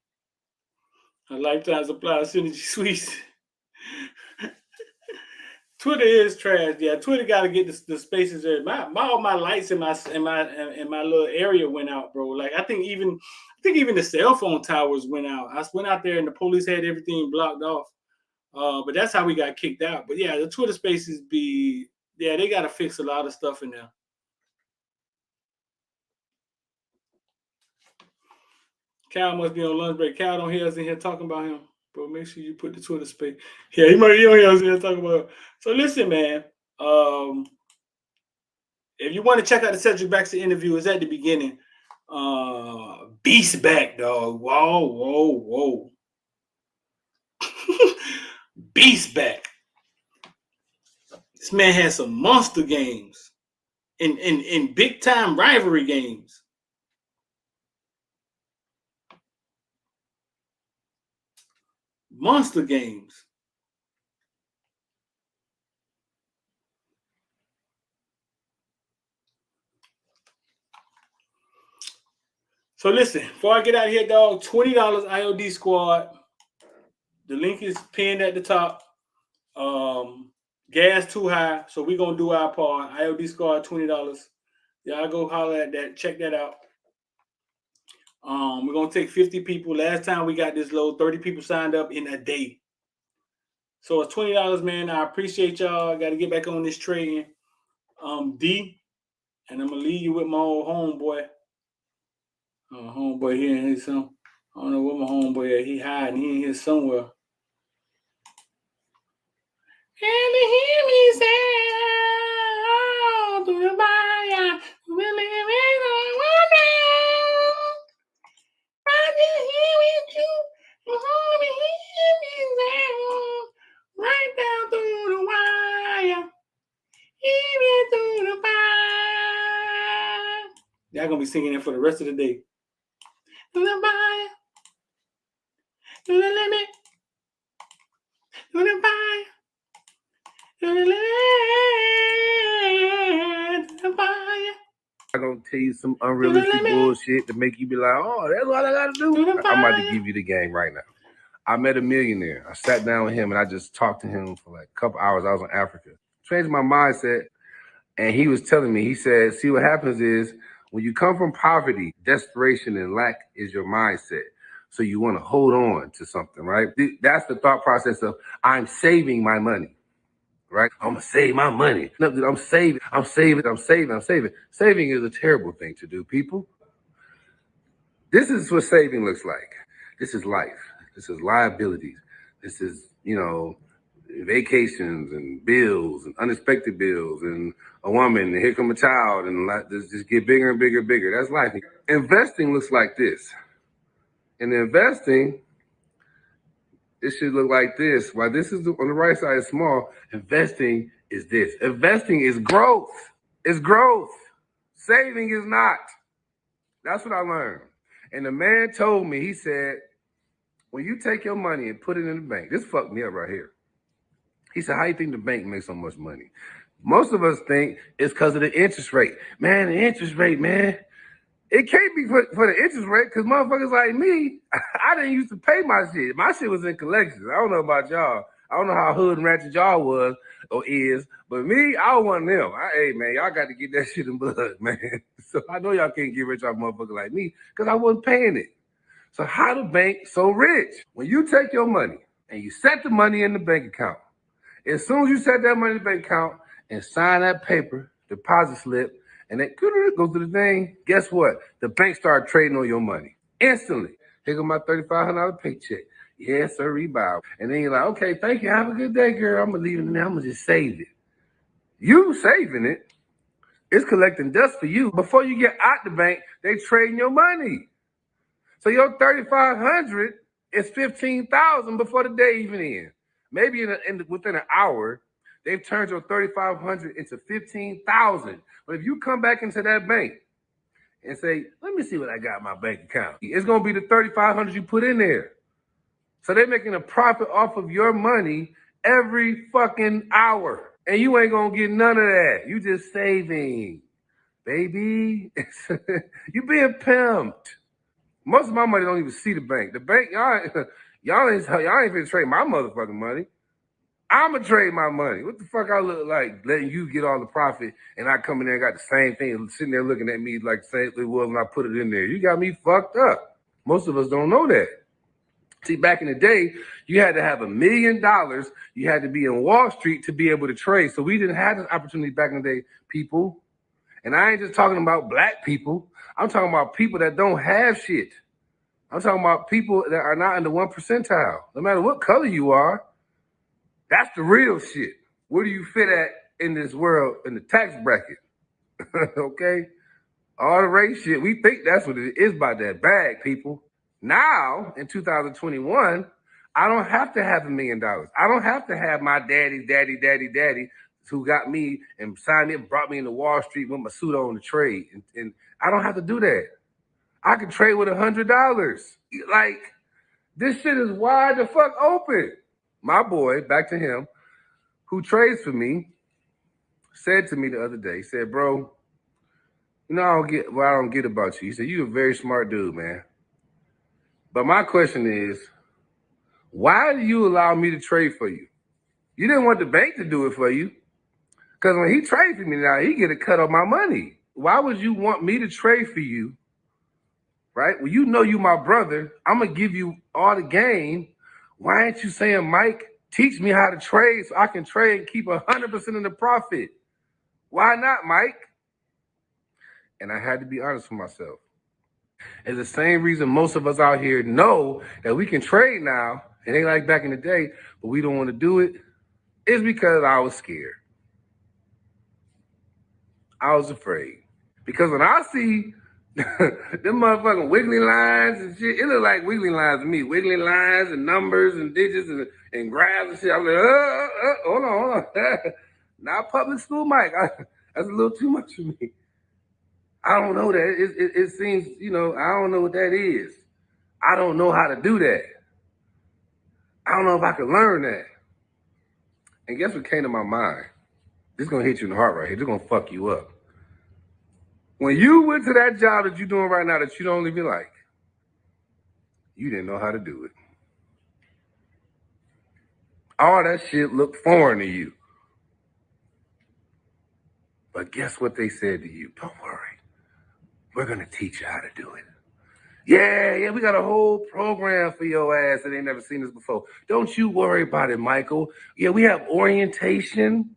A lifetime supply of Synergy Sweets. Twitter is trash. Yeah, Twitter got to get the spaces there. All my lights in my little area went out, bro. Like I think even the cell phone towers went out. I went out there and the police had everything blocked off. But that's how we got kicked out. But yeah, the Twitter spaces they got to fix a lot of stuff in there. Cal must be on lunch break. Cal don't hear us in here talking about him. Bro, make sure you put the Twitter space. Yeah, he don't hear us in here talking about him. So listen, man. If you want to check out the Cedric Baxter interview, it's at the beginning. Beast back, dog. Whoa. Beast back. This man had some monster games in big time rivalry games. Monster games. So listen, before I get out of here, dog, $20 IOD Squad. The link is pinned at the top. Gas too high, so we're gonna do our part. IOD Squad, $20. Y'all go holler at that. Check that out. We're gonna take 50 people. Last time we got this low, 30 people signed up in a day. So it's $20, man. I appreciate y'all. I gotta get back on this trading. D, and I'm gonna leave you with my old homeboy. Homeboy here in his son. I don't know where my homeboy at. He hiding. He in here somewhere. And they hear me say, oh, to the fire, to the living on I just hear with you, homie, hear me say, right down through the wire, hear me through the fire. Y'all gonna be singing it for the rest of the day. To the fire, to the limit, to the fire. I'm gonna tell you some unrealistic bullshit to make you be like, oh, that's what I gotta do. I'm about to give you the game right now. I met a millionaire. I sat down with him and I just talked to him for like a couple hours. I was in Africa. Changed my mindset. And he was telling me, he said, see, what happens is when you come from poverty, desperation and lack is your mindset. So you want to hold on to something, right? That's the thought process of I'm saving my money. Right? I'm gonna save my money. No, I'm saving. Saving is a terrible thing to do, people. This is what saving looks like. This is life. This is liabilities. This is, vacations and bills and unexpected bills and a woman and here come a child and just get bigger and bigger and bigger. That's life. Investing looks like this. And investing, it should look like this. While this is on the right side is small, investing is this. Investing is growth. It's growth. Saving is not. That's what I learned. And the man told me, he said, when you take your money and put it in the bank, this fucked me up right here. He said, how you think the bank makes so much money? Most of us think it's because of the interest rate. Man, the interest rate, man. It can't be for the interest rate because motherfuckers like me, I didn't used to pay my shit. My shit was in collections. I don't know about y'all. I don't know how hood and ratchet y'all was or is, but me, I was one of them. Hey, man, y'all got to get that shit in blood, man. So I know y'all can't get rich off motherfuckers like me because I wasn't paying it. So how the bank so rich? When you take your money and you set the money in the bank account, as soon as you set that money in the bank account and sign that paper, deposit slip, and it goes to the thing, guess what? The bank started trading on your money instantly. Here go my $3,500 paycheck. Yes, sir, rebound. And then you're like, okay, thank you. Have a good day, girl. I'm going to leave it in there. I'm going to just save it. You saving it, it's collecting dust for you. Before you get out the bank, they trading your money. So your $3,500 is $15,000 before the day even ends. Maybe within an hour, they've turned your $3,500 into $15,000. But if you come back into that bank and say, let me see what I got in my bank account, it's gonna be the $3,500 you put in there. So they're making a profit off of your money every fucking hour. And you ain't gonna get none of that. You just saving, baby. You being pimped. Most of my money don't even see the bank. The bank, y'all ain't finna trade my motherfucking money. I'ma trade my money. What the fuck I look like letting you get all the profit and I come in there and got the same thing sitting there looking at me like the same it was when I put it in there. You got me fucked up. Most of us don't know that. See, back in the day, you had to have $1 million. You had to be in Wall Street to be able to trade. So we didn't have this opportunity back in the day, people. And I ain't just talking about black people. I'm talking about people that don't have shit. I'm talking about people that are not in the 1 percentile. No matter what color you are, that's the real shit. Where do you fit at in this world in the tax bracket? Okay? All the race shit, we think that's what it is about that bag, people. Now, in 2021, I don't have to have $1 million. I don't have to have my daddy who got me and signed me and brought me into Wall Street with my suit on to trade. And I don't have to do that. I can trade with $100. Like, this shit is wide the fuck open. My boy, back to him, who trades for me, said to me the other day, said, bro, you know, I don't get about you. He said, you're a very smart dude, man. But my question is, why do you allow me to trade for you? You didn't want the bank to do it for you. Because when he trades for me now, he get a cut of my money. Why would you want me to trade for you? Right? Well, you know you my brother. I'm going to give you all the game. Why ain't you saying, Mike, teach me how to trade so I can trade and keep 100% of the profit? Why not, Mike? And I had to be honest with myself. It's the same reason most of us out here know that we can trade now. It ain't like back in the day, but we don't want to do it. It's because I was scared. I was afraid. Because when I see them motherfucking wiggly lines and shit, it look like wiggly lines to me. Wiggly lines and numbers and digits and graphs and shit. I'm like, hold on. Not public school, Mike. That's a little too much for me. I don't know that. It seems, I don't know what that is. I don't know how to do that. I don't know if I can learn that. And guess what came to my mind? This is going to hit you in the heart right here. This is going to fuck you up. When you went to that job that you're doing right now that you don't even like, you didn't know how to do it. All that shit looked foreign to you. But guess what they said to you? Don't worry. We're going to teach you how to do it. Yeah, we got a whole program for your ass that ain't never seen this before. Don't you worry about it, Michael. Yeah, we have orientation.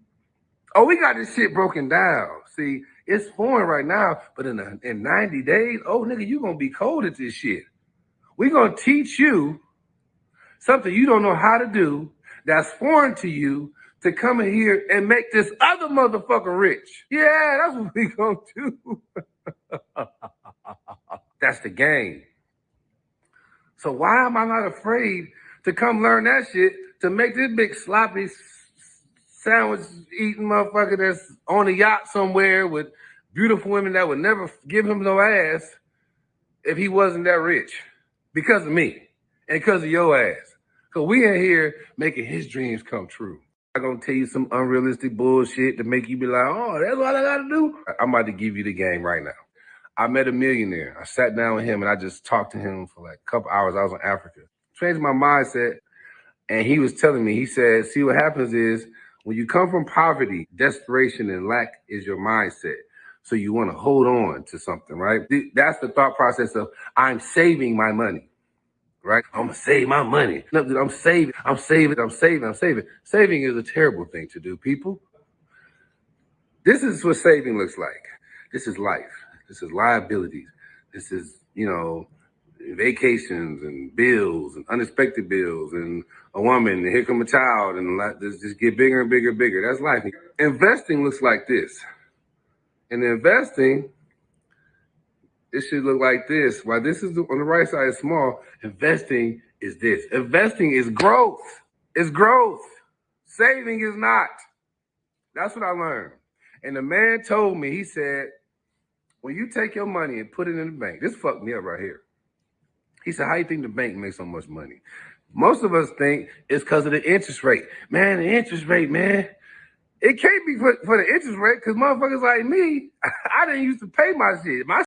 Oh, we got this shit broken down. See, it's foreign right now, but in 90 days, oh, nigga, you going to be cold at this shit. We're going to teach you something you don't know how to do that's foreign to you to come in here and make this other motherfucker rich. Yeah, that's what we going to do. That's the game. So why am I not afraid to come learn that shit to make this big sloppy sandwich eating motherfucker that's on a yacht somewhere with beautiful women that would never give him no ass if he wasn't that rich? Because of me and because of your ass. So we in here making his dreams come true. I'm gonna tell you some unrealistic bullshit to make you be like, oh, that's all I gotta do. I'm about to give you the game right now. I met a millionaire. I sat down with him and I just talked to him for like a couple hours. I was in Africa. Changed my mindset. And he was telling me, he said, see, what happens is when you come from poverty, desperation and lack is your mindset. So you want to hold on to something, right? That's the thought process of I'm saving my money, right? I'm going to save my money. No, I'm saving. Saving is a terrible thing to do, people. This is what saving looks like. This is life. This is liabilities. This is, vacations and bills and unexpected bills and a woman and here come a child and just get bigger and bigger and bigger. That's life. Investing looks like this. And investing, it should look like this. While this is on the right side is small, investing is this. Investing is growth. It's growth. Saving is not. That's what I learned. And the man told me, he said, when you take your money and put it in the bank, this fucked me up right here. He said, how you think the bank makes so much money? Most of us think it's because of the interest rate. Man, the interest rate, man. It can't be for the interest rate because motherfuckers like me, I didn't used to pay my shit. My